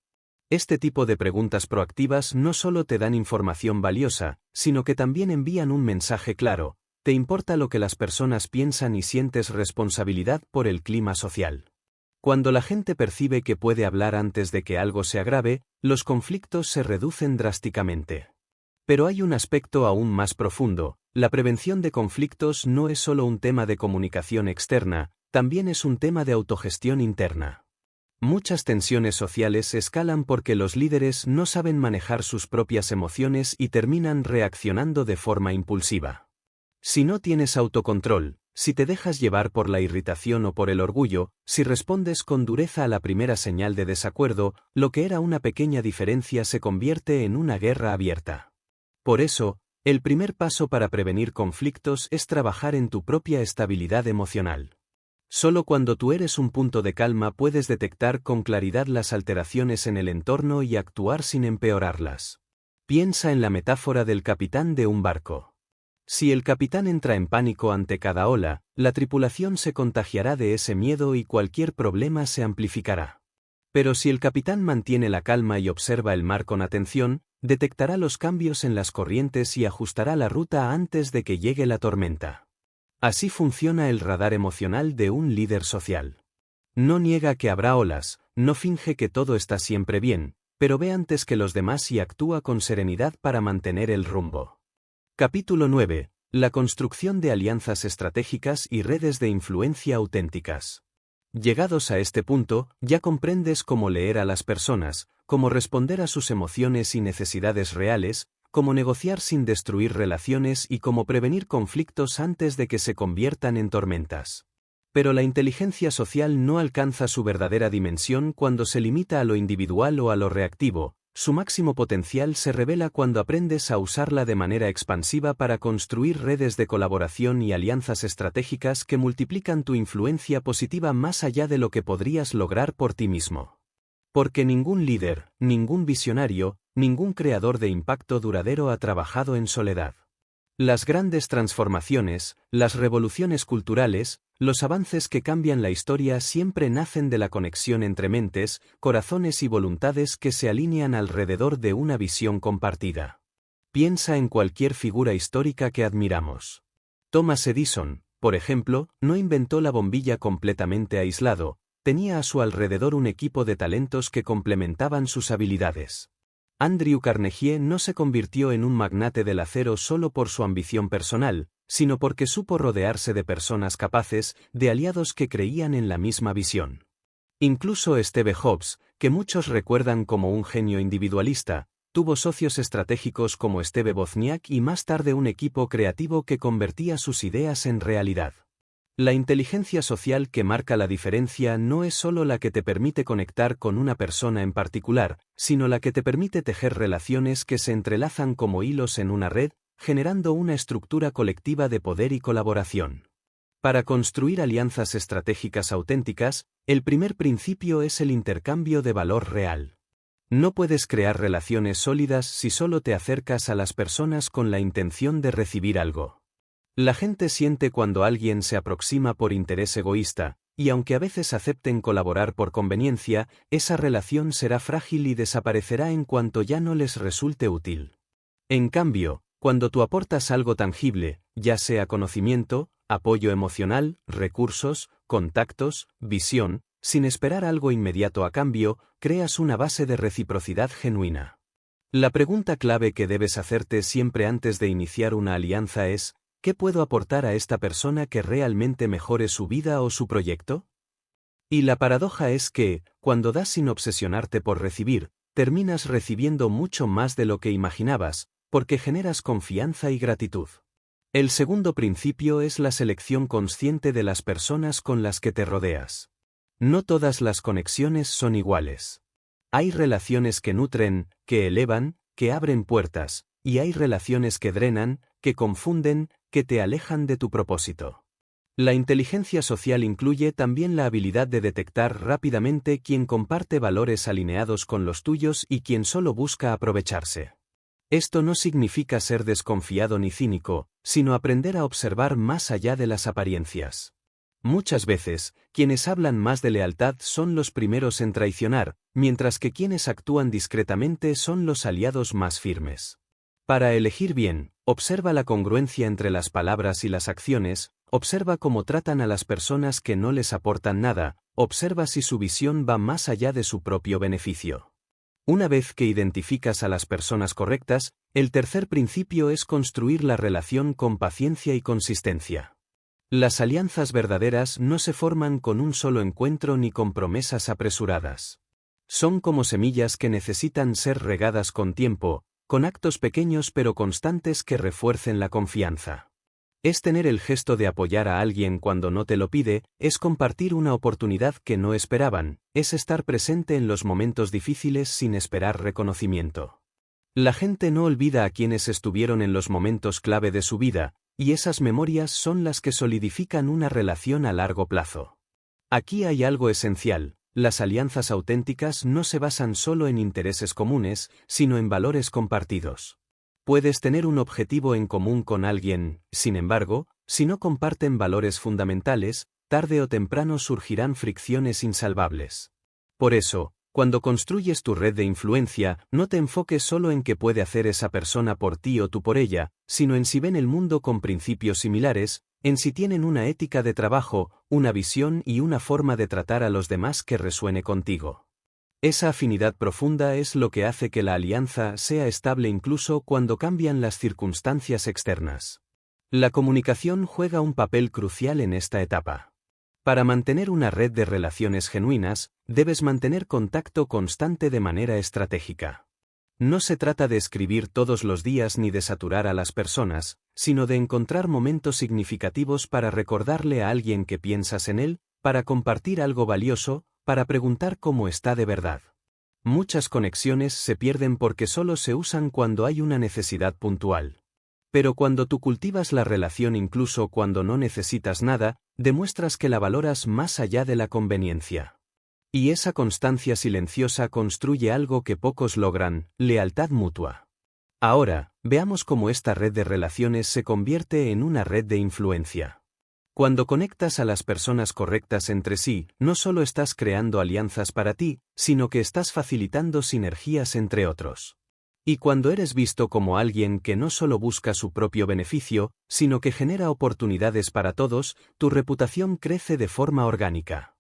Este tipo de preguntas proactivas no solo te dan información valiosa, sino que también envían un mensaje claro: te importa lo que las personas piensan y sientes responsabilidad por el clima social. Cuando la gente percibe que puede hablar antes de que algo se agrave, los conflictos se reducen drásticamente. Pero hay un aspecto aún más profundo: la prevención de conflictos no es solo un tema de comunicación externa, también es un tema de autogestión interna. Muchas tensiones sociales escalan porque los líderes no saben manejar sus propias emociones y terminan reaccionando de forma impulsiva. Si no tienes autocontrol, si te dejas llevar por la irritación o por el orgullo, si respondes con dureza a la primera señal de desacuerdo, lo que era una pequeña diferencia se convierte en una guerra abierta. Por eso, el primer paso para prevenir conflictos es trabajar en tu propia estabilidad emocional. Solo cuando tú eres un punto de calma puedes detectar con claridad las alteraciones en el entorno y actuar sin empeorarlas. Piensa en la metáfora del capitán de un barco. Si el capitán entra en pánico ante cada ola, la tripulación se contagiará de ese miedo y cualquier problema se amplificará. Pero si el capitán mantiene la calma y observa el mar con atención, detectará los cambios en las corrientes y ajustará la ruta antes de que llegue la tormenta. Así funciona el radar emocional de un líder social. No niega que habrá olas, no finge que todo está siempre bien, pero ve antes que los demás y actúa con serenidad para mantener el rumbo. Capítulo 9. La construcción de alianzas estratégicas y redes de influencia auténticas. Llegados a este punto, ya comprendes cómo leer a las personas, cómo responder a sus emociones y necesidades reales, cómo negociar sin destruir relaciones y cómo prevenir conflictos antes de que se conviertan en tormentas. Pero la inteligencia social no alcanza su verdadera dimensión cuando se limita a lo individual o a lo reactivo. Su máximo potencial se revela cuando aprendes a usarla de manera expansiva para construir redes de colaboración y alianzas estratégicas que multiplican tu influencia positiva más allá de lo que podrías lograr por ti mismo. Porque ningún líder, ningún visionario, ningún creador de impacto duradero ha trabajado en soledad. Las grandes transformaciones, las revoluciones culturales, los avances que cambian la historia siempre nacen de la conexión entre mentes, corazones y voluntades que se alinean alrededor de una visión compartida. Piensa en cualquier figura histórica que admiramos. Thomas Edison, por ejemplo, no inventó la bombilla completamente aislado, tenía a su alrededor un equipo de talentos que complementaban sus habilidades. Andrew Carnegie no se convirtió en un magnate del acero solo por su ambición personal, sino porque supo rodearse de personas capaces, de aliados que creían en la misma visión. Incluso Steve Jobs, que muchos recuerdan como un genio individualista, tuvo socios estratégicos como Steve Wozniak y más tarde un equipo creativo que convertía sus ideas en realidad. La inteligencia social que marca la diferencia no es solo la que te permite conectar con una persona en particular, sino la que te permite tejer relaciones que se entrelazan como hilos en una red, generando una estructura colectiva de poder y colaboración. Para construir alianzas estratégicas auténticas, el primer principio es el intercambio de valor real. No puedes crear relaciones sólidas si solo te acercas a las personas con la intención de recibir algo. La gente siente cuando alguien se aproxima por interés egoísta, y aunque a veces acepten colaborar por conveniencia, esa relación será frágil y desaparecerá en cuanto ya no les resulte útil. En cambio, cuando tú aportas algo tangible, ya sea conocimiento, apoyo emocional, recursos, contactos, visión, sin esperar algo inmediato a cambio, creas una base de reciprocidad genuina. La pregunta clave que debes hacerte siempre antes de iniciar una alianza es: ¿qué puedo aportar a esta persona que realmente mejore su vida o su proyecto? Y la paradoja es que, cuando das sin obsesionarte por recibir, terminas recibiendo mucho más de lo que imaginabas, porque generas confianza y gratitud. El segundo principio es la selección consciente de las personas con las que te rodeas. No todas las conexiones son iguales. Hay relaciones que nutren, que elevan, que abren puertas, y hay relaciones que drenan, que confunden, que te alejan de tu propósito. La inteligencia social incluye también la habilidad de detectar rápidamente quién comparte valores alineados con los tuyos y quién solo busca aprovecharse. Esto no significa ser desconfiado ni cínico, sino aprender a observar más allá de las apariencias. Muchas veces, quienes hablan más de lealtad son los primeros en traicionar, mientras que quienes actúan discretamente son los aliados más firmes. Para elegir bien, observa la congruencia entre las palabras y las acciones, observa cómo tratan a las personas que no les aportan nada, observa si su visión va más allá de su propio beneficio. Una vez que identificas a las personas correctas, el tercer principio es construir la relación con paciencia y consistencia. Las alianzas verdaderas no se forman con un solo encuentro ni con promesas apresuradas. Son como semillas que necesitan ser regadas con tiempo, con actos pequeños pero constantes que refuercen la confianza. Es tener el gesto de apoyar a alguien cuando no te lo pide, es compartir una oportunidad que no esperaban, es estar presente en los momentos difíciles sin esperar reconocimiento. La gente no olvida a quienes estuvieron en los momentos clave de su vida, y esas memorias son las que solidifican una relación a largo plazo. Aquí hay algo esencial: las alianzas auténticas no se basan solo en intereses comunes, sino en valores compartidos. Puedes tener un objetivo en común con alguien, sin embargo, si no comparten valores fundamentales, tarde o temprano surgirán fricciones insalvables. Por eso, cuando construyes tu red de influencia, no te enfoques solo en qué puede hacer esa persona por ti o tú por ella, sino en si ven el mundo con principios similares, en si tienen una ética de trabajo, una visión y una forma de tratar a los demás que resuene contigo. Esa afinidad profunda es lo que hace que la alianza sea estable incluso cuando cambian las circunstancias externas. La comunicación juega un papel crucial en esta etapa. Para mantener una red de relaciones genuinas, debes mantener contacto constante de manera estratégica. No se trata de escribir todos los días ni de saturar a las personas, sino de encontrar momentos significativos para recordarle a alguien que piensas en él, para compartir algo valioso, para preguntar cómo está de verdad. Muchas conexiones se pierden porque solo se usan cuando hay una necesidad puntual. Pero cuando tú cultivas la relación incluso cuando no necesitas nada, demuestras que la valoras más allá de la conveniencia. Y esa constancia silenciosa construye algo que pocos logran: lealtad mutua. Ahora, veamos cómo esta red de relaciones se convierte en una red de influencia. Cuando conectas a las personas correctas entre sí, no solo estás creando alianzas para ti, sino que estás facilitando sinergias entre otros. Y cuando eres visto como alguien que no solo busca su propio beneficio, sino que genera oportunidades para todos, tu reputación crece de forma orgánica.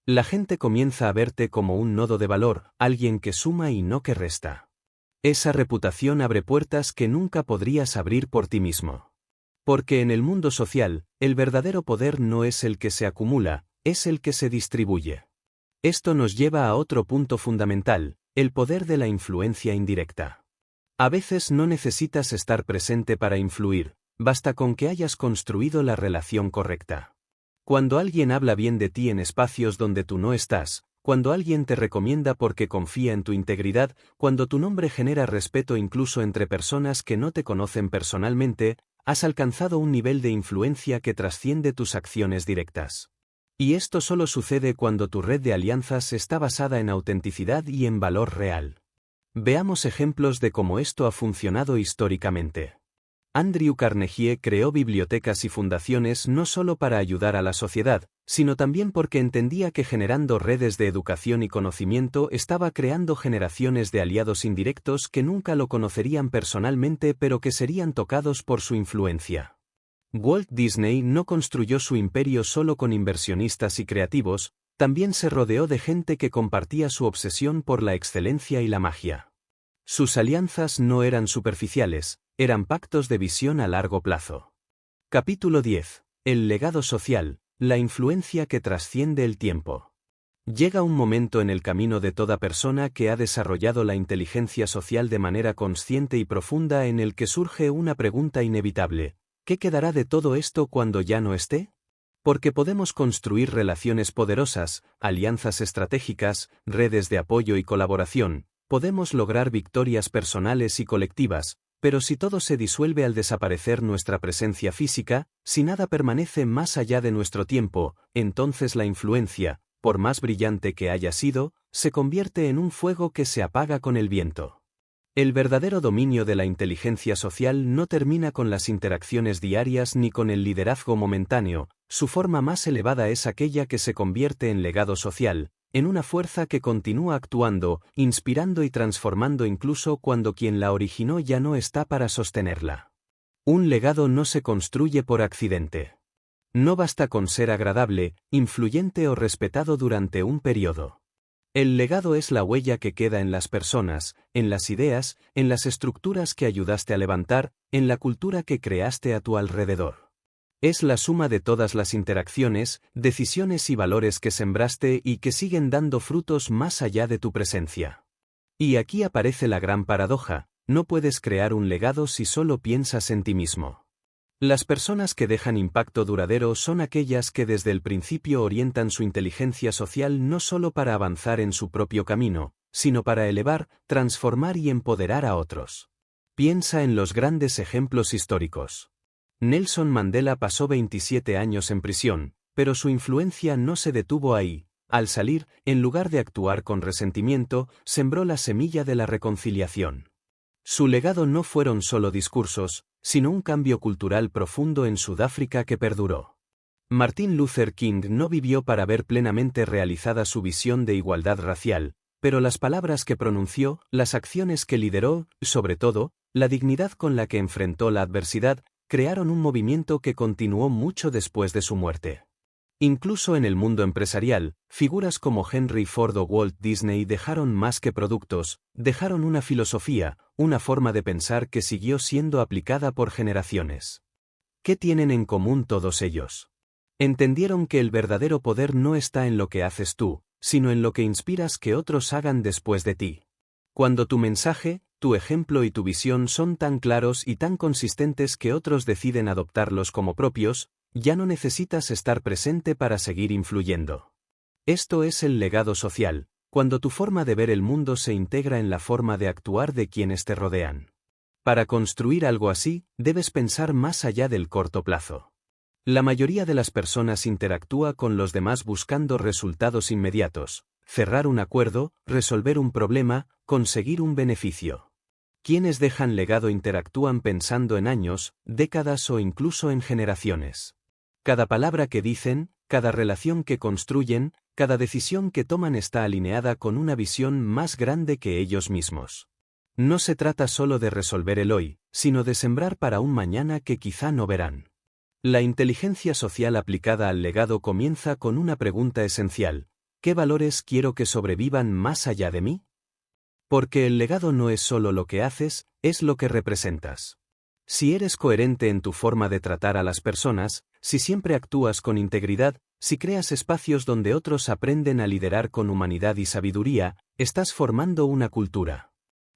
La gente comienza a verte como un nodo de valor, alguien que suma y no que resta. Esa reputación abre puertas que nunca podrías abrir por ti mismo. Porque en el mundo social, el verdadero poder no es el que se acumula, es el que se distribuye. Esto nos lleva a otro punto fundamental: el poder de la influencia indirecta. A veces no necesitas estar presente para influir, basta con que hayas construido la relación correcta. Cuando alguien habla bien de ti en espacios donde tú no estás, cuando alguien te recomienda porque confía en tu integridad, cuando tu nombre genera respeto incluso entre personas que no te conocen personalmente, has alcanzado un nivel de influencia que trasciende tus acciones directas. Y esto solo sucede cuando tu red de alianzas está basada en autenticidad y en valor real. Veamos ejemplos de cómo esto ha funcionado históricamente. Andrew Carnegie creó bibliotecas y fundaciones no solo para ayudar a la sociedad, sino también porque entendía que generando redes de educación y conocimiento estaba creando generaciones de aliados indirectos que nunca lo conocerían personalmente pero que serían tocados por su influencia. Walt Disney no construyó su imperio solo con inversionistas y creativos, también se rodeó de gente que compartía su obsesión por la excelencia y la magia. Sus alianzas no eran superficiales, eran pactos de visión a largo plazo. Capítulo 10. El legado social, la influencia que trasciende el tiempo. Llega un momento en el camino de toda persona que ha desarrollado la inteligencia social de manera consciente y profunda en el que surge una pregunta inevitable: ¿qué quedará de todo esto cuando ya no esté? Porque podemos construir relaciones poderosas, alianzas estratégicas, redes de apoyo y colaboración, podemos lograr victorias personales y colectivas, pero si todo se disuelve al desaparecer nuestra presencia física, si nada permanece más allá de nuestro tiempo, entonces la influencia, por más brillante que haya sido, se convierte en un fuego que se apaga con el viento. El verdadero dominio de la inteligencia social no termina con las interacciones diarias ni con el liderazgo momentáneo, su forma más elevada es aquella que se convierte en legado social, en una fuerza que continúa actuando, inspirando y transformando incluso cuando quien la originó ya no está para sostenerla. Un legado no se construye por accidente. No basta con ser agradable, influyente o respetado durante un periodo. El legado es la huella que queda en las personas, en las ideas, en las estructuras que ayudaste a levantar, en la cultura que creaste a tu alrededor. Es la suma de todas las interacciones, decisiones y valores que sembraste y que siguen dando frutos más allá de tu presencia. Y aquí aparece la gran paradoja: no puedes crear un legado si solo piensas en ti mismo. Las personas que dejan impacto duradero son aquellas que desde el principio orientan su inteligencia social no solo para avanzar en su propio camino, sino para elevar, transformar y empoderar a otros. Piensa en los grandes ejemplos históricos. Nelson Mandela pasó 27 años en prisión, pero su influencia no se detuvo ahí. Al salir, en lugar de actuar con resentimiento, sembró la semilla de la reconciliación. Su legado no fueron solo discursos, sino un cambio cultural profundo en Sudáfrica que perduró. Martin Luther King no vivió para ver plenamente realizada su visión de igualdad racial, pero las palabras que pronunció, las acciones que lideró, sobre todo, la dignidad con la que enfrentó la adversidad, crearon un movimiento que continuó mucho después de su muerte. Incluso en el mundo empresarial, figuras como Henry Ford o Walt Disney dejaron más que productos, dejaron una filosofía, una forma de pensar que siguió siendo aplicada por generaciones. ¿Qué tienen en común todos ellos? Entendieron que el verdadero poder no está en lo que haces tú, sino en lo que inspiras que otros hagan después de ti. Cuando tu mensaje, tu ejemplo y tu visión son tan claros y tan consistentes que otros deciden adoptarlos como propios, ya no necesitas estar presente para seguir influyendo. Esto es el legado social, cuando tu forma de ver el mundo se integra en la forma de actuar de quienes te rodean. Para construir algo así, debes pensar más allá del corto plazo. La mayoría de las personas interactúa con los demás buscando resultados inmediatos, cerrar un acuerdo, resolver un problema, conseguir un beneficio. Quienes dejan legado interactúan pensando en años, décadas o incluso en generaciones. Cada palabra que dicen, cada relación que construyen, cada decisión que toman está alineada con una visión más grande que ellos mismos. No se trata solo de resolver el hoy, sino de sembrar para un mañana que quizá no verán. La inteligencia social aplicada al legado comienza con una pregunta esencial: ¿qué valores quiero que sobrevivan más allá de mí? Porque el legado no es solo lo que haces, es lo que representas. Si eres coherente en tu forma de tratar a las personas, si siempre actúas con integridad, si creas espacios donde otros aprenden a liderar con humanidad y sabiduría, estás formando una cultura.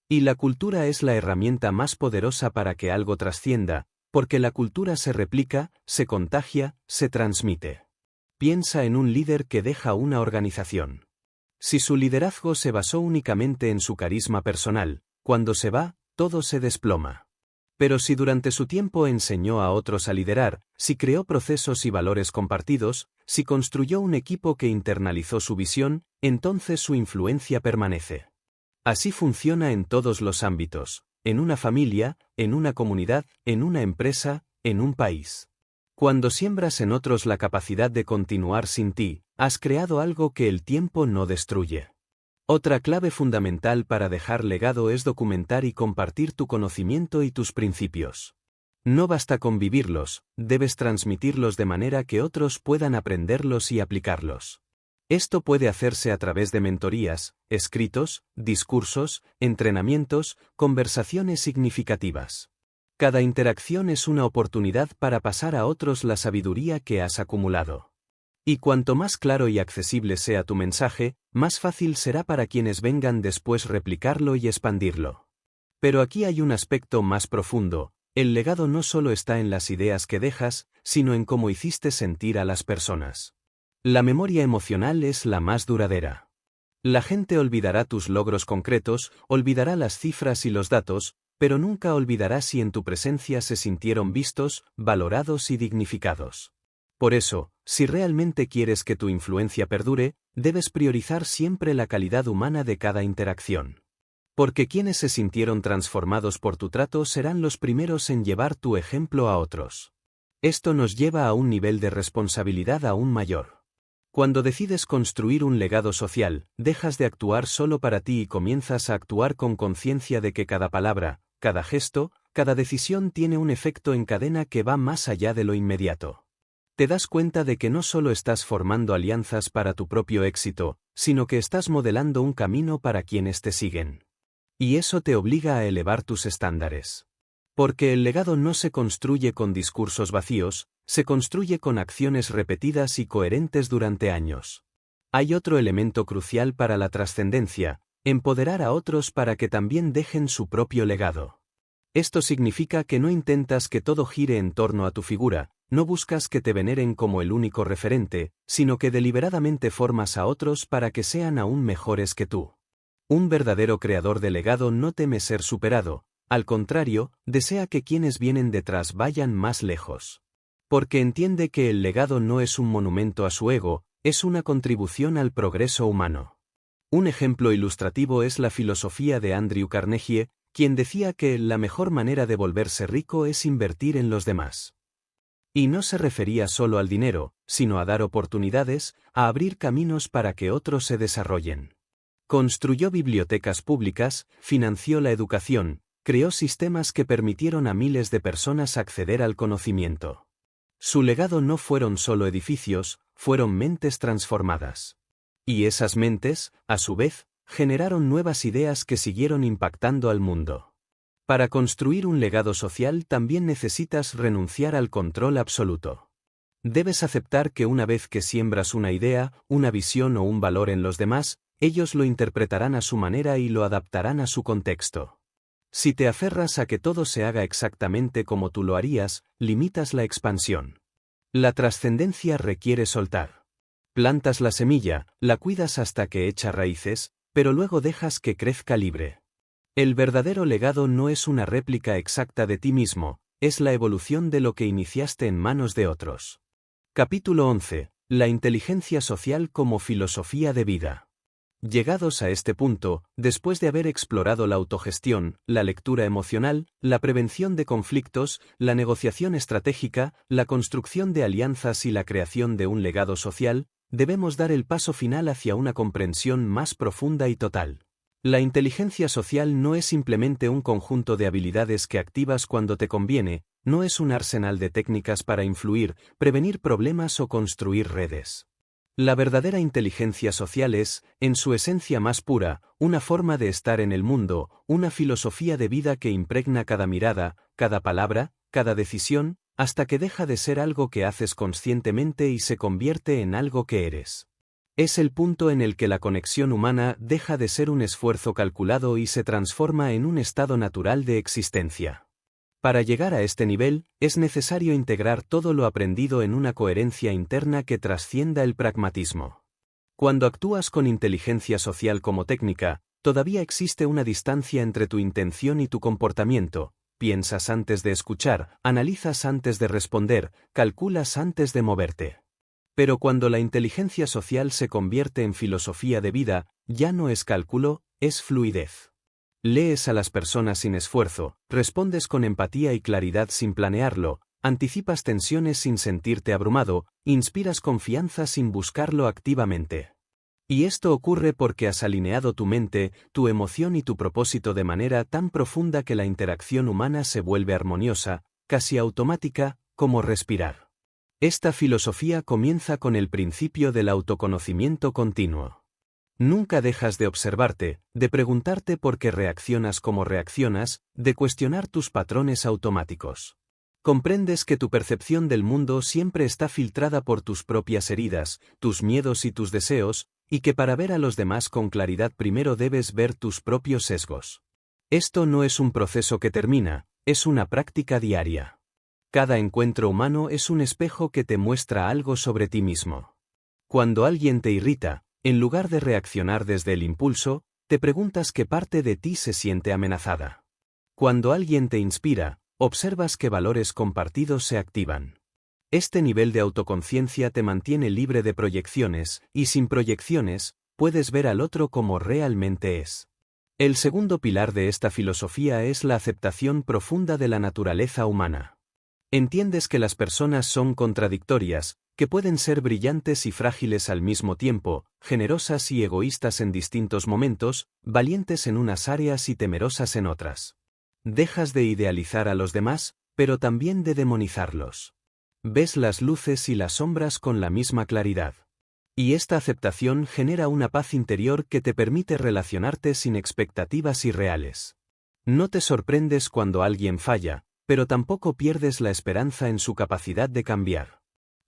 Y la cultura es la herramienta más poderosa para que algo trascienda, porque la cultura se replica, se contagia, se transmite. Piensa en un líder que deja una organización. Si su liderazgo se basó únicamente en su carisma personal, cuando se va, todo se desploma. Pero si durante su tiempo enseñó a otros a liderar, si creó procesos y valores compartidos, si construyó un equipo que internalizó su visión, entonces su influencia permanece. Así funciona en todos los ámbitos, en una familia, en una comunidad, en una empresa, en un país. Cuando siembras en otros la capacidad de continuar sin ti, has creado algo que el tiempo no destruye. Otra clave fundamental para dejar legado es documentar y compartir tu conocimiento y tus principios. No basta con vivirlos, debes transmitirlos de manera que otros puedan aprenderlos y aplicarlos. Esto puede hacerse a través de mentorías, escritos, discursos, entrenamientos, conversaciones significativas. Cada interacción es una oportunidad para pasar a otros la sabiduría que has acumulado. Y cuanto más claro y accesible sea tu mensaje, más fácil será para quienes vengan después replicarlo y expandirlo. Pero aquí hay un aspecto más profundo: el legado no solo está en las ideas que dejas, sino en cómo hiciste sentir a las personas. La memoria emocional es la más duradera. La gente olvidará tus logros concretos, olvidará las cifras y los datos, pero nunca olvidará si en tu presencia se sintieron vistos, valorados y dignificados. Por eso, si realmente quieres que tu influencia perdure, debes priorizar siempre la calidad humana de cada interacción. Porque quienes se sintieron transformados por tu trato serán los primeros en llevar tu ejemplo a otros. Esto nos lleva a un nivel de responsabilidad aún mayor. Cuando decides construir un legado social, dejas de actuar solo para ti y comienzas a actuar con conciencia de que cada palabra, cada gesto, cada decisión tiene un efecto en cadena que va más allá de lo inmediato. Te das cuenta de que no solo estás formando alianzas para tu propio éxito, sino que estás modelando un camino para quienes te siguen. Y eso te obliga a elevar tus estándares. Porque el legado no se construye con discursos vacíos, se construye con acciones repetidas y coherentes durante años. Hay otro elemento crucial para la trascendencia: empoderar a otros para que también dejen su propio legado. Esto significa que no intentas que todo gire en torno a tu figura, no buscas que te veneren como el único referente, sino que deliberadamente formas a otros para que sean aún mejores que tú. Un verdadero creador de legado no teme ser superado, al contrario, desea que quienes vienen detrás vayan más lejos. Porque entiende que el legado no es un monumento a su ego, es una contribución al progreso humano. Un ejemplo ilustrativo es la filosofía de Andrew Carnegie, quien decía que la mejor manera de volverse rico es invertir en los demás. Y no se refería solo al dinero, sino a dar oportunidades, a abrir caminos para que otros se desarrollen. Construyó bibliotecas públicas, financió la educación, creó sistemas que permitieron a miles de personas acceder al conocimiento. Su legado no fueron solo edificios, fueron mentes transformadas. Y esas mentes, a su vez, generaron nuevas ideas que siguieron impactando al mundo. Para construir un legado social también necesitas renunciar al control absoluto. Debes aceptar que una vez que siembras una idea, una visión o un valor en los demás, ellos lo interpretarán a su manera y lo adaptarán a su contexto. Si te aferras a que todo se haga exactamente como tú lo harías, limitas la expansión. La trascendencia requiere soltar. Plantas la semilla, la cuidas hasta que echa raíces, pero luego dejas que crezca libre. El verdadero legado no es una réplica exacta de ti mismo, es la evolución de lo que iniciaste en manos de otros. Capítulo 11. La inteligencia social como filosofía de vida. Llegados a este punto, después de haber explorado la autogestión, la lectura emocional, la prevención de conflictos, la negociación estratégica, la construcción de alianzas y la creación de un legado social, debemos dar el paso final hacia una comprensión más profunda y total. La inteligencia social no es simplemente un conjunto de habilidades que activas cuando te conviene, no es un arsenal de técnicas para influir, prevenir problemas o construir redes. La verdadera inteligencia social es, en su esencia más pura, una forma de estar en el mundo, una filosofía de vida que impregna cada mirada, cada palabra, cada decisión, hasta que deja de ser algo que haces conscientemente y se convierte en algo que eres. Es el punto en el que la conexión humana deja de ser un esfuerzo calculado y se transforma en un estado natural de existencia. Para llegar a este nivel, es necesario integrar todo lo aprendido en una coherencia interna que trascienda el pragmatismo. Cuando actúas con inteligencia social como técnica, todavía existe una distancia entre tu intención y tu comportamiento, piensas antes de escuchar, analizas antes de responder, calculas antes de moverte. Pero cuando la inteligencia social se convierte en filosofía de vida, ya no es cálculo, es fluidez. Lees a las personas sin esfuerzo, respondes con empatía y claridad sin planearlo, anticipas tensiones sin sentirte abrumado, inspiras confianza sin buscarlo activamente. Y esto ocurre porque has alineado tu mente, tu emoción y tu propósito de manera tan profunda que la interacción humana se vuelve armoniosa, casi automática, como respirar. Esta filosofía comienza con el principio del autoconocimiento continuo. Nunca dejas de observarte, de preguntarte por qué reaccionas como reaccionas, de cuestionar tus patrones automáticos. Comprendes que tu percepción del mundo siempre está filtrada por tus propias heridas, tus miedos y tus deseos, y que para ver a los demás con claridad primero debes ver tus propios sesgos. Esto no es un proceso que termina, es una práctica diaria. Cada encuentro humano es un espejo que te muestra algo sobre ti mismo. Cuando alguien te irrita, en lugar de reaccionar desde el impulso, te preguntas qué parte de ti se siente amenazada. Cuando alguien te inspira, observas qué valores compartidos se activan. Este nivel de autoconciencia te mantiene libre de proyecciones, y sin proyecciones, puedes ver al otro como realmente es. El segundo pilar de esta filosofía es la aceptación profunda de la naturaleza humana. Entiendes que las personas son contradictorias, que pueden ser brillantes y frágiles al mismo tiempo, generosas y egoístas en distintos momentos, valientes en unas áreas y temerosas en otras. Dejas de idealizar a los demás, pero también de demonizarlos. Ves las luces y las sombras con la misma claridad. Y esta aceptación genera una paz interior que te permite relacionarte sin expectativas irreales. No te sorprendes cuando alguien falla, pero tampoco pierdes la esperanza en su capacidad de cambiar.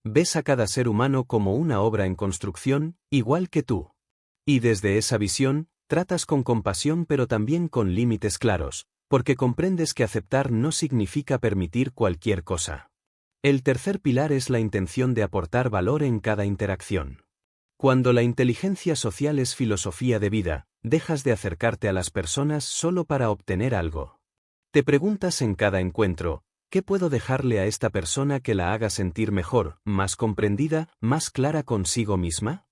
Ves a cada ser humano como una obra en construcción, igual que tú. Y desde esa visión, tratas con compasión pero también con límites claros, porque comprendes que aceptar no significa permitir cualquier cosa. El tercer pilar es la intención de aportar valor en cada interacción. Cuando la inteligencia social es filosofía de vida, dejas de acercarte a las personas solo para obtener algo. Te preguntas en cada encuentro, ¿qué puedo dejarle a esta persona que la haga sentir mejor, más comprendida, más clara consigo misma?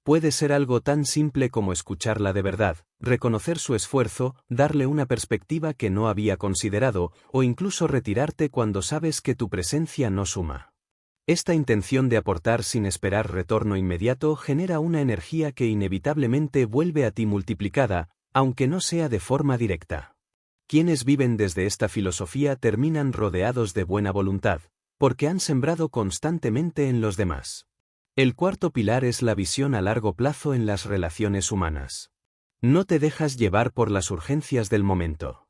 Puede ser algo tan simple como escucharla de verdad, reconocer su esfuerzo, darle una perspectiva que no había considerado, o incluso retirarte cuando sabes que tu presencia no suma. Esta intención de aportar sin esperar retorno inmediato genera una energía que inevitablemente vuelve a ti multiplicada, aunque no sea de forma directa. Quienes viven desde esta filosofía terminan rodeados de buena voluntad, porque han sembrado constantemente en los demás. El cuarto pilar es la visión a largo plazo en las relaciones humanas. No te dejas llevar por las urgencias del momento.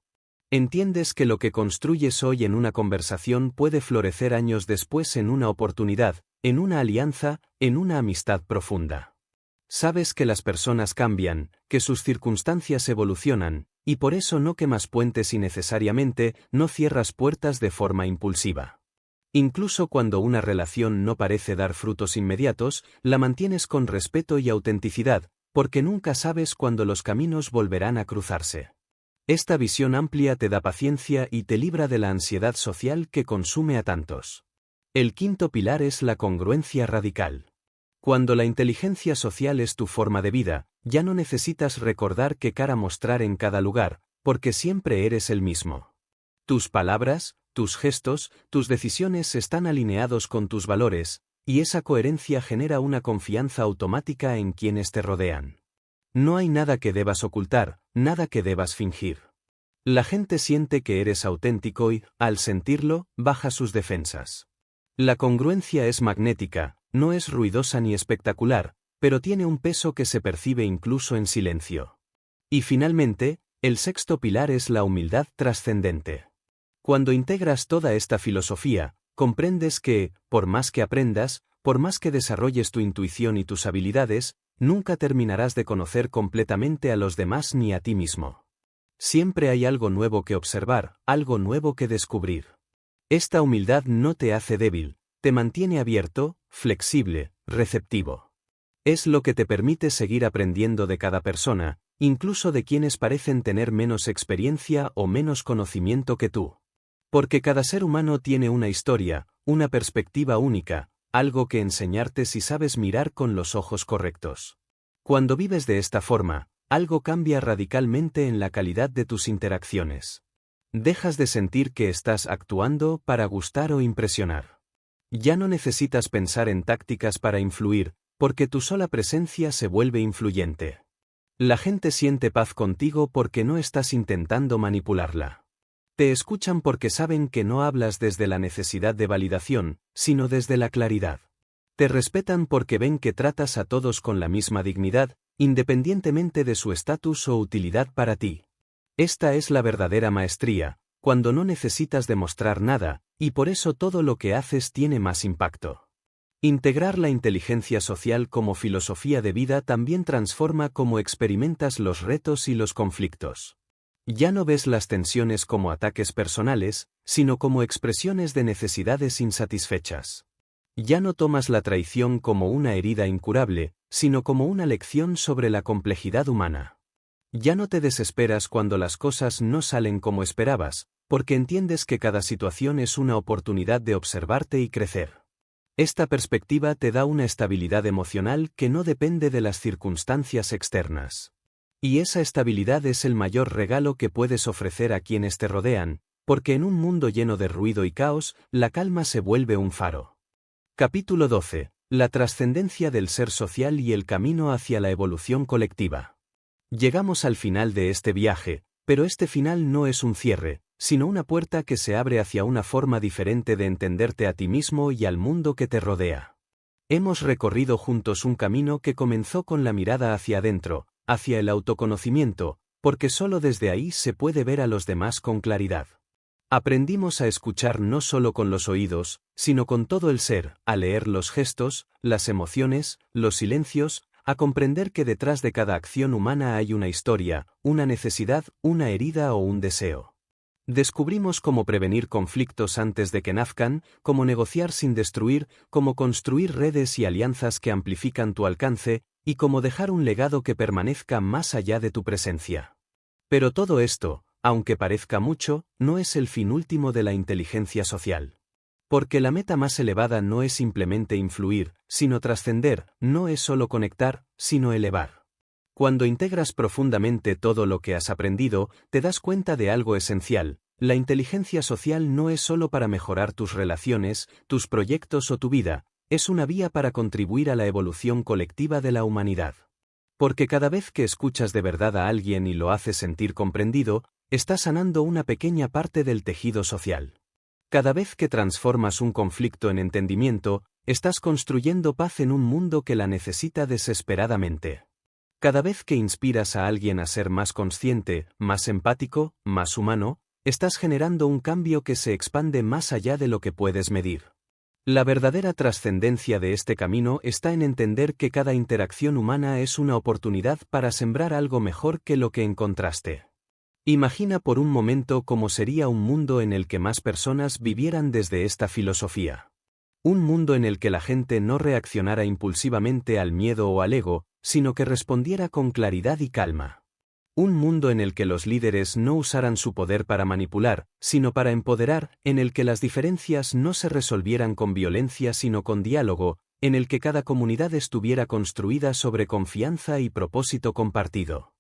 Entiendes que lo que construyes hoy en una conversación puede florecer años después en una oportunidad, en una alianza, en una amistad profunda. Sabes que las personas cambian, que sus circunstancias evolucionan, Y por eso no quemas puentes innecesariamente, no cierras puertas de forma impulsiva. Incluso cuando una relación no parece dar frutos inmediatos, la mantienes con respeto y autenticidad, porque nunca sabes cuándo los caminos volverán a cruzarse. Esta visión amplia te da paciencia y te libra de la ansiedad social que consume a tantos. El quinto pilar es la congruencia radical. Cuando la inteligencia social es tu forma de vida, ya no necesitas recordar qué cara mostrar en cada lugar, porque siempre eres el mismo. Tus palabras, tus gestos, tus decisiones están alineados con tus valores, y esa coherencia genera una confianza automática en quienes te rodean. No hay nada que debas ocultar, nada que debas fingir. La gente siente que eres auténtico y, al sentirlo, baja sus defensas. La congruencia es magnética, no es ruidosa ni espectacular, pero tiene un peso que se percibe incluso en silencio. Y finalmente, el sexto pilar es la humildad trascendente. Cuando integras toda esta filosofía, comprendes que, por más que aprendas, por más que desarrolles tu intuición y tus habilidades, nunca terminarás de conocer completamente a los demás ni a ti mismo. Siempre hay algo nuevo que observar, algo nuevo que descubrir. Esta humildad no te hace débil, te mantiene abierto, flexible, receptivo. Es lo que te permite seguir aprendiendo de cada persona, incluso de quienes parecen tener menos experiencia o menos conocimiento que tú. Porque cada ser humano tiene una historia, una perspectiva única, algo que enseñarte si sabes mirar con los ojos correctos. Cuando vives de esta forma, algo cambia radicalmente en la calidad de tus interacciones. Dejas de sentir que estás actuando para gustar o impresionar. Ya no necesitas pensar en tácticas para influir, porque tu sola presencia se vuelve influyente. La gente siente paz contigo porque no estás intentando manipularla. Te escuchan porque saben que no hablas desde la necesidad de validación, sino desde la claridad. Te respetan porque ven que tratas a todos con la misma dignidad, independientemente de su estatus o utilidad para ti. Esta es la verdadera maestría, cuando no necesitas demostrar nada, y por eso todo lo que haces tiene más impacto. Integrar la inteligencia social como filosofía de vida también transforma cómo experimentas los retos y los conflictos. Ya no ves las tensiones como ataques personales, sino como expresiones de necesidades insatisfechas. Ya no tomas la traición como una herida incurable, sino como una lección sobre la complejidad humana. Ya no te desesperas cuando las cosas no salen como esperabas, porque entiendes que cada situación es una oportunidad de observarte y crecer. Esta perspectiva te da una estabilidad emocional que no depende de las circunstancias externas. Y esa estabilidad es el mayor regalo que puedes ofrecer a quienes te rodean, porque en un mundo lleno de ruido y caos, la calma se vuelve un faro. Capítulo 12. La trascendencia del ser social y el camino hacia la evolución colectiva. Llegamos al final de este viaje, pero este final no es un cierre, sino una puerta que se abre hacia una forma diferente de entenderte a ti mismo y al mundo que te rodea. Hemos recorrido juntos un camino que comenzó con la mirada hacia adentro, hacia el autoconocimiento, porque solo desde ahí se puede ver a los demás con claridad. Aprendimos a escuchar no solo con los oídos, sino con todo el ser, a leer los gestos, las emociones, los silencios, a comprender que detrás de cada acción humana hay una historia, una necesidad, una herida o un deseo. Descubrimos cómo prevenir conflictos antes de que nazcan, cómo negociar sin destruir, cómo construir redes y alianzas que amplifican tu alcance, y cómo dejar un legado que permanezca más allá de tu presencia. Pero todo esto, aunque parezca mucho, no es el fin último de la inteligencia social. Porque la meta más elevada no es simplemente influir, sino trascender, no es solo conectar, sino elevar. Cuando integras profundamente todo lo que has aprendido, te das cuenta de algo esencial: la inteligencia social no es solo para mejorar tus relaciones, tus proyectos o tu vida, es una vía para contribuir a la evolución colectiva de la humanidad. Porque cada vez que escuchas de verdad a alguien y lo haces sentir comprendido, estás sanando una pequeña parte del tejido social. Cada vez que transformas un conflicto en entendimiento, estás construyendo paz en un mundo que la necesita desesperadamente. Cada vez que inspiras a alguien a ser más consciente, más empático, más humano, estás generando un cambio que se expande más allá de lo que puedes medir. La verdadera trascendencia de este camino está en entender que cada interacción humana es una oportunidad para sembrar algo mejor que lo que encontraste. Imagina por un momento cómo sería un mundo en el que más personas vivieran desde esta filosofía. Un mundo en el que la gente no reaccionara impulsivamente al miedo o al ego, sino que respondiera con claridad y calma. Un mundo en el que los líderes no usaran su poder para manipular, sino para empoderar, en el que las diferencias no se resolvieran con violencia sino con diálogo, en el que cada comunidad estuviera construida sobre confianza y propósito compartido.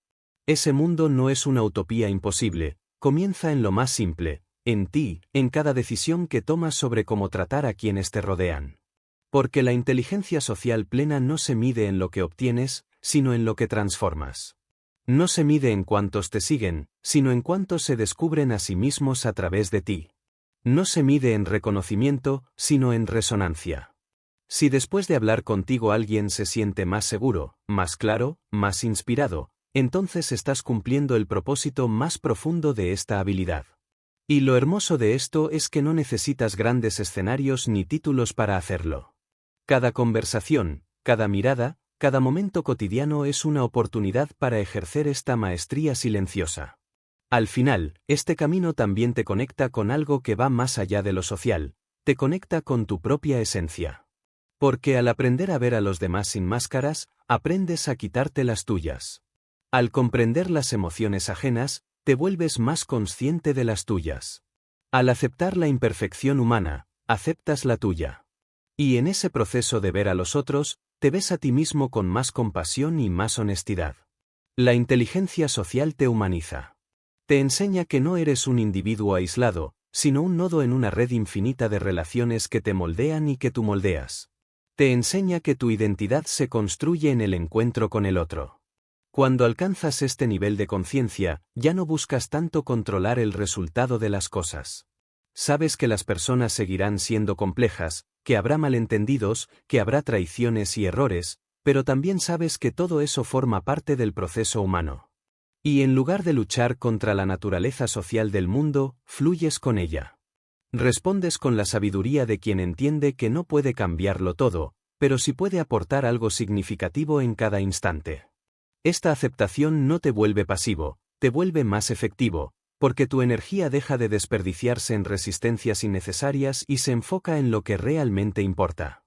Ese mundo no es una utopía imposible, comienza en lo más simple, en ti, en cada decisión que tomas sobre cómo tratar a quienes te rodean. Porque la inteligencia social plena no se mide en lo que obtienes, sino en lo que transformas. No se mide en cuántos te siguen, sino en cuántos se descubren a sí mismos a través de ti. No se mide en reconocimiento, sino en resonancia. Si después de hablar contigo alguien se siente más seguro, más claro, más inspirado, entonces estás cumpliendo el propósito más profundo de esta habilidad. Y lo hermoso de esto es que no necesitas grandes escenarios ni títulos para hacerlo. Cada conversación, cada mirada, cada momento cotidiano es una oportunidad para ejercer esta maestría silenciosa. Al final, este camino también te conecta con algo que va más allá de lo social, te conecta con tu propia esencia. Porque al aprender a ver a los demás sin máscaras, aprendes a quitarte las tuyas. Al comprender las emociones ajenas, te vuelves más consciente de las tuyas. Al aceptar la imperfección humana, aceptas la tuya. Y en ese proceso de ver a los otros, te ves a ti mismo con más compasión y más honestidad. La inteligencia social te humaniza. Te enseña que no eres un individuo aislado, sino un nodo en una red infinita de relaciones que te moldean y que tú moldeas. Te enseña que tu identidad se construye en el encuentro con el otro. Cuando alcanzas este nivel de conciencia, ya no buscas tanto controlar el resultado de las cosas. Sabes que las personas seguirán siendo complejas, que habrá malentendidos, que habrá traiciones y errores, pero también sabes que todo eso forma parte del proceso humano. Y en lugar de luchar contra la naturaleza social del mundo, fluyes con ella. Respondes con la sabiduría de quien entiende que no puede cambiarlo todo, pero sí puede aportar algo significativo en cada instante. Esta aceptación no te vuelve pasivo, te vuelve más efectivo, porque tu energía deja de desperdiciarse en resistencias innecesarias y se enfoca en lo que realmente importa.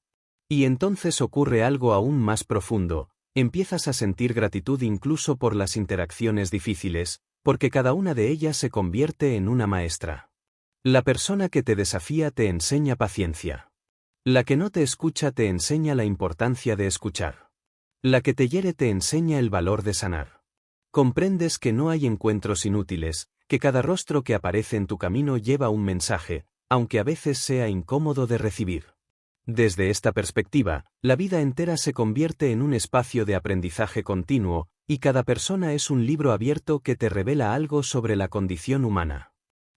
Y entonces ocurre algo aún más profundo, empiezas a sentir gratitud incluso por las interacciones difíciles, porque cada una de ellas se convierte en una maestra. La persona que te desafía te enseña paciencia. La que no te escucha te enseña la importancia de escuchar. La que te hiere te enseña el valor de sanar. Comprendes que no hay encuentros inútiles, que cada rostro que aparece en tu camino lleva un mensaje, aunque a veces sea incómodo de recibir. Desde esta perspectiva, la vida entera se convierte en un espacio de aprendizaje continuo, y cada persona es un libro abierto que te revela algo sobre la condición humana.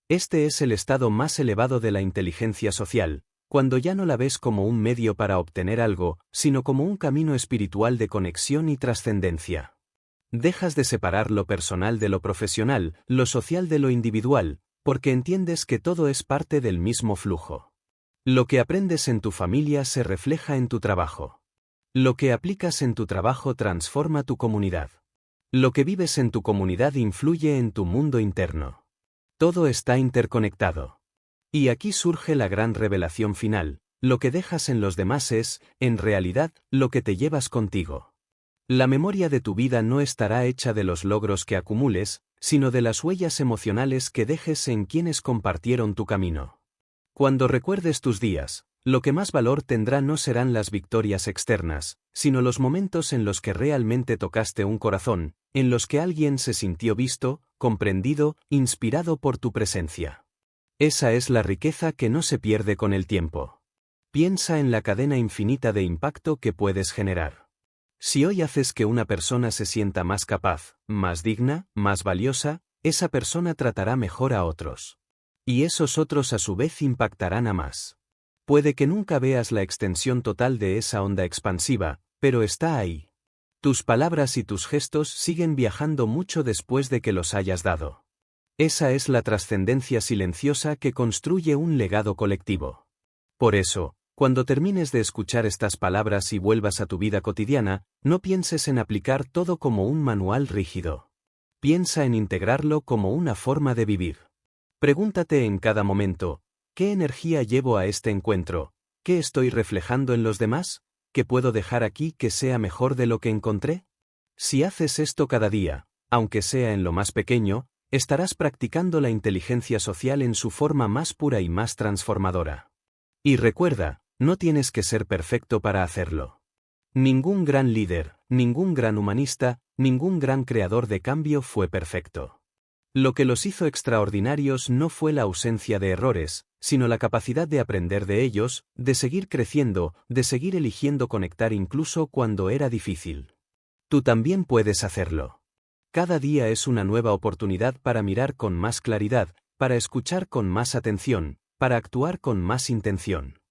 Este es el estado más elevado de la inteligencia social, cuando ya no la ves como un medio para obtener algo, sino como un camino espiritual de conexión y trascendencia. Dejas de separar lo personal de lo profesional, lo social de lo individual, porque entiendes que todo es parte del mismo flujo. Lo que aprendes en tu familia se refleja en tu trabajo. Lo que aplicas en tu trabajo transforma tu comunidad. Lo que vives en tu comunidad influye en tu mundo interno. Todo está interconectado. Y aquí surge la gran revelación final, lo que dejas en los demás es, en realidad, lo que te llevas contigo. La memoria de tu vida no estará hecha de los logros que acumules, sino de las huellas emocionales que dejes en quienes compartieron tu camino. Cuando recuerdes tus días, lo que más valor tendrá no serán las victorias externas, sino los momentos en los que realmente tocaste un corazón, en los que alguien se sintió visto, comprendido, inspirado por tu presencia. Esa es la riqueza que no se pierde con el tiempo. Piensa en la cadena infinita de impacto que puedes generar. Si hoy haces que una persona se sienta más capaz, más digna, más valiosa, esa persona tratará mejor a otros. Y esos otros a su vez impactarán a más. Puede que nunca veas la extensión total de esa onda expansiva, pero está ahí. Tus palabras y tus gestos siguen viajando mucho después de que los hayas dado. Esa es la trascendencia silenciosa que construye un legado colectivo. Por eso, cuando termines de escuchar estas palabras y vuelvas a tu vida cotidiana, no pienses en aplicar todo como un manual rígido. Piensa en integrarlo como una forma de vivir. Pregúntate en cada momento, ¿qué energía llevo a este encuentro? ¿Qué estoy reflejando en los demás? ¿Qué puedo dejar aquí que sea mejor de lo que encontré? Si haces esto cada día, aunque sea en lo más pequeño, estarás practicando la inteligencia social en su forma más pura y más transformadora. Y recuerda, no tienes que ser perfecto para hacerlo. Ningún gran líder, ningún gran humanista, ningún gran creador de cambio fue perfecto. Lo que los hizo extraordinarios no fue la ausencia de errores, sino la capacidad de aprender de ellos, de seguir creciendo, de seguir eligiendo conectar incluso cuando era difícil. Tú también puedes hacerlo. Cada día es una nueva oportunidad para mirar con más claridad, para escuchar con más atención, para actuar con más intención.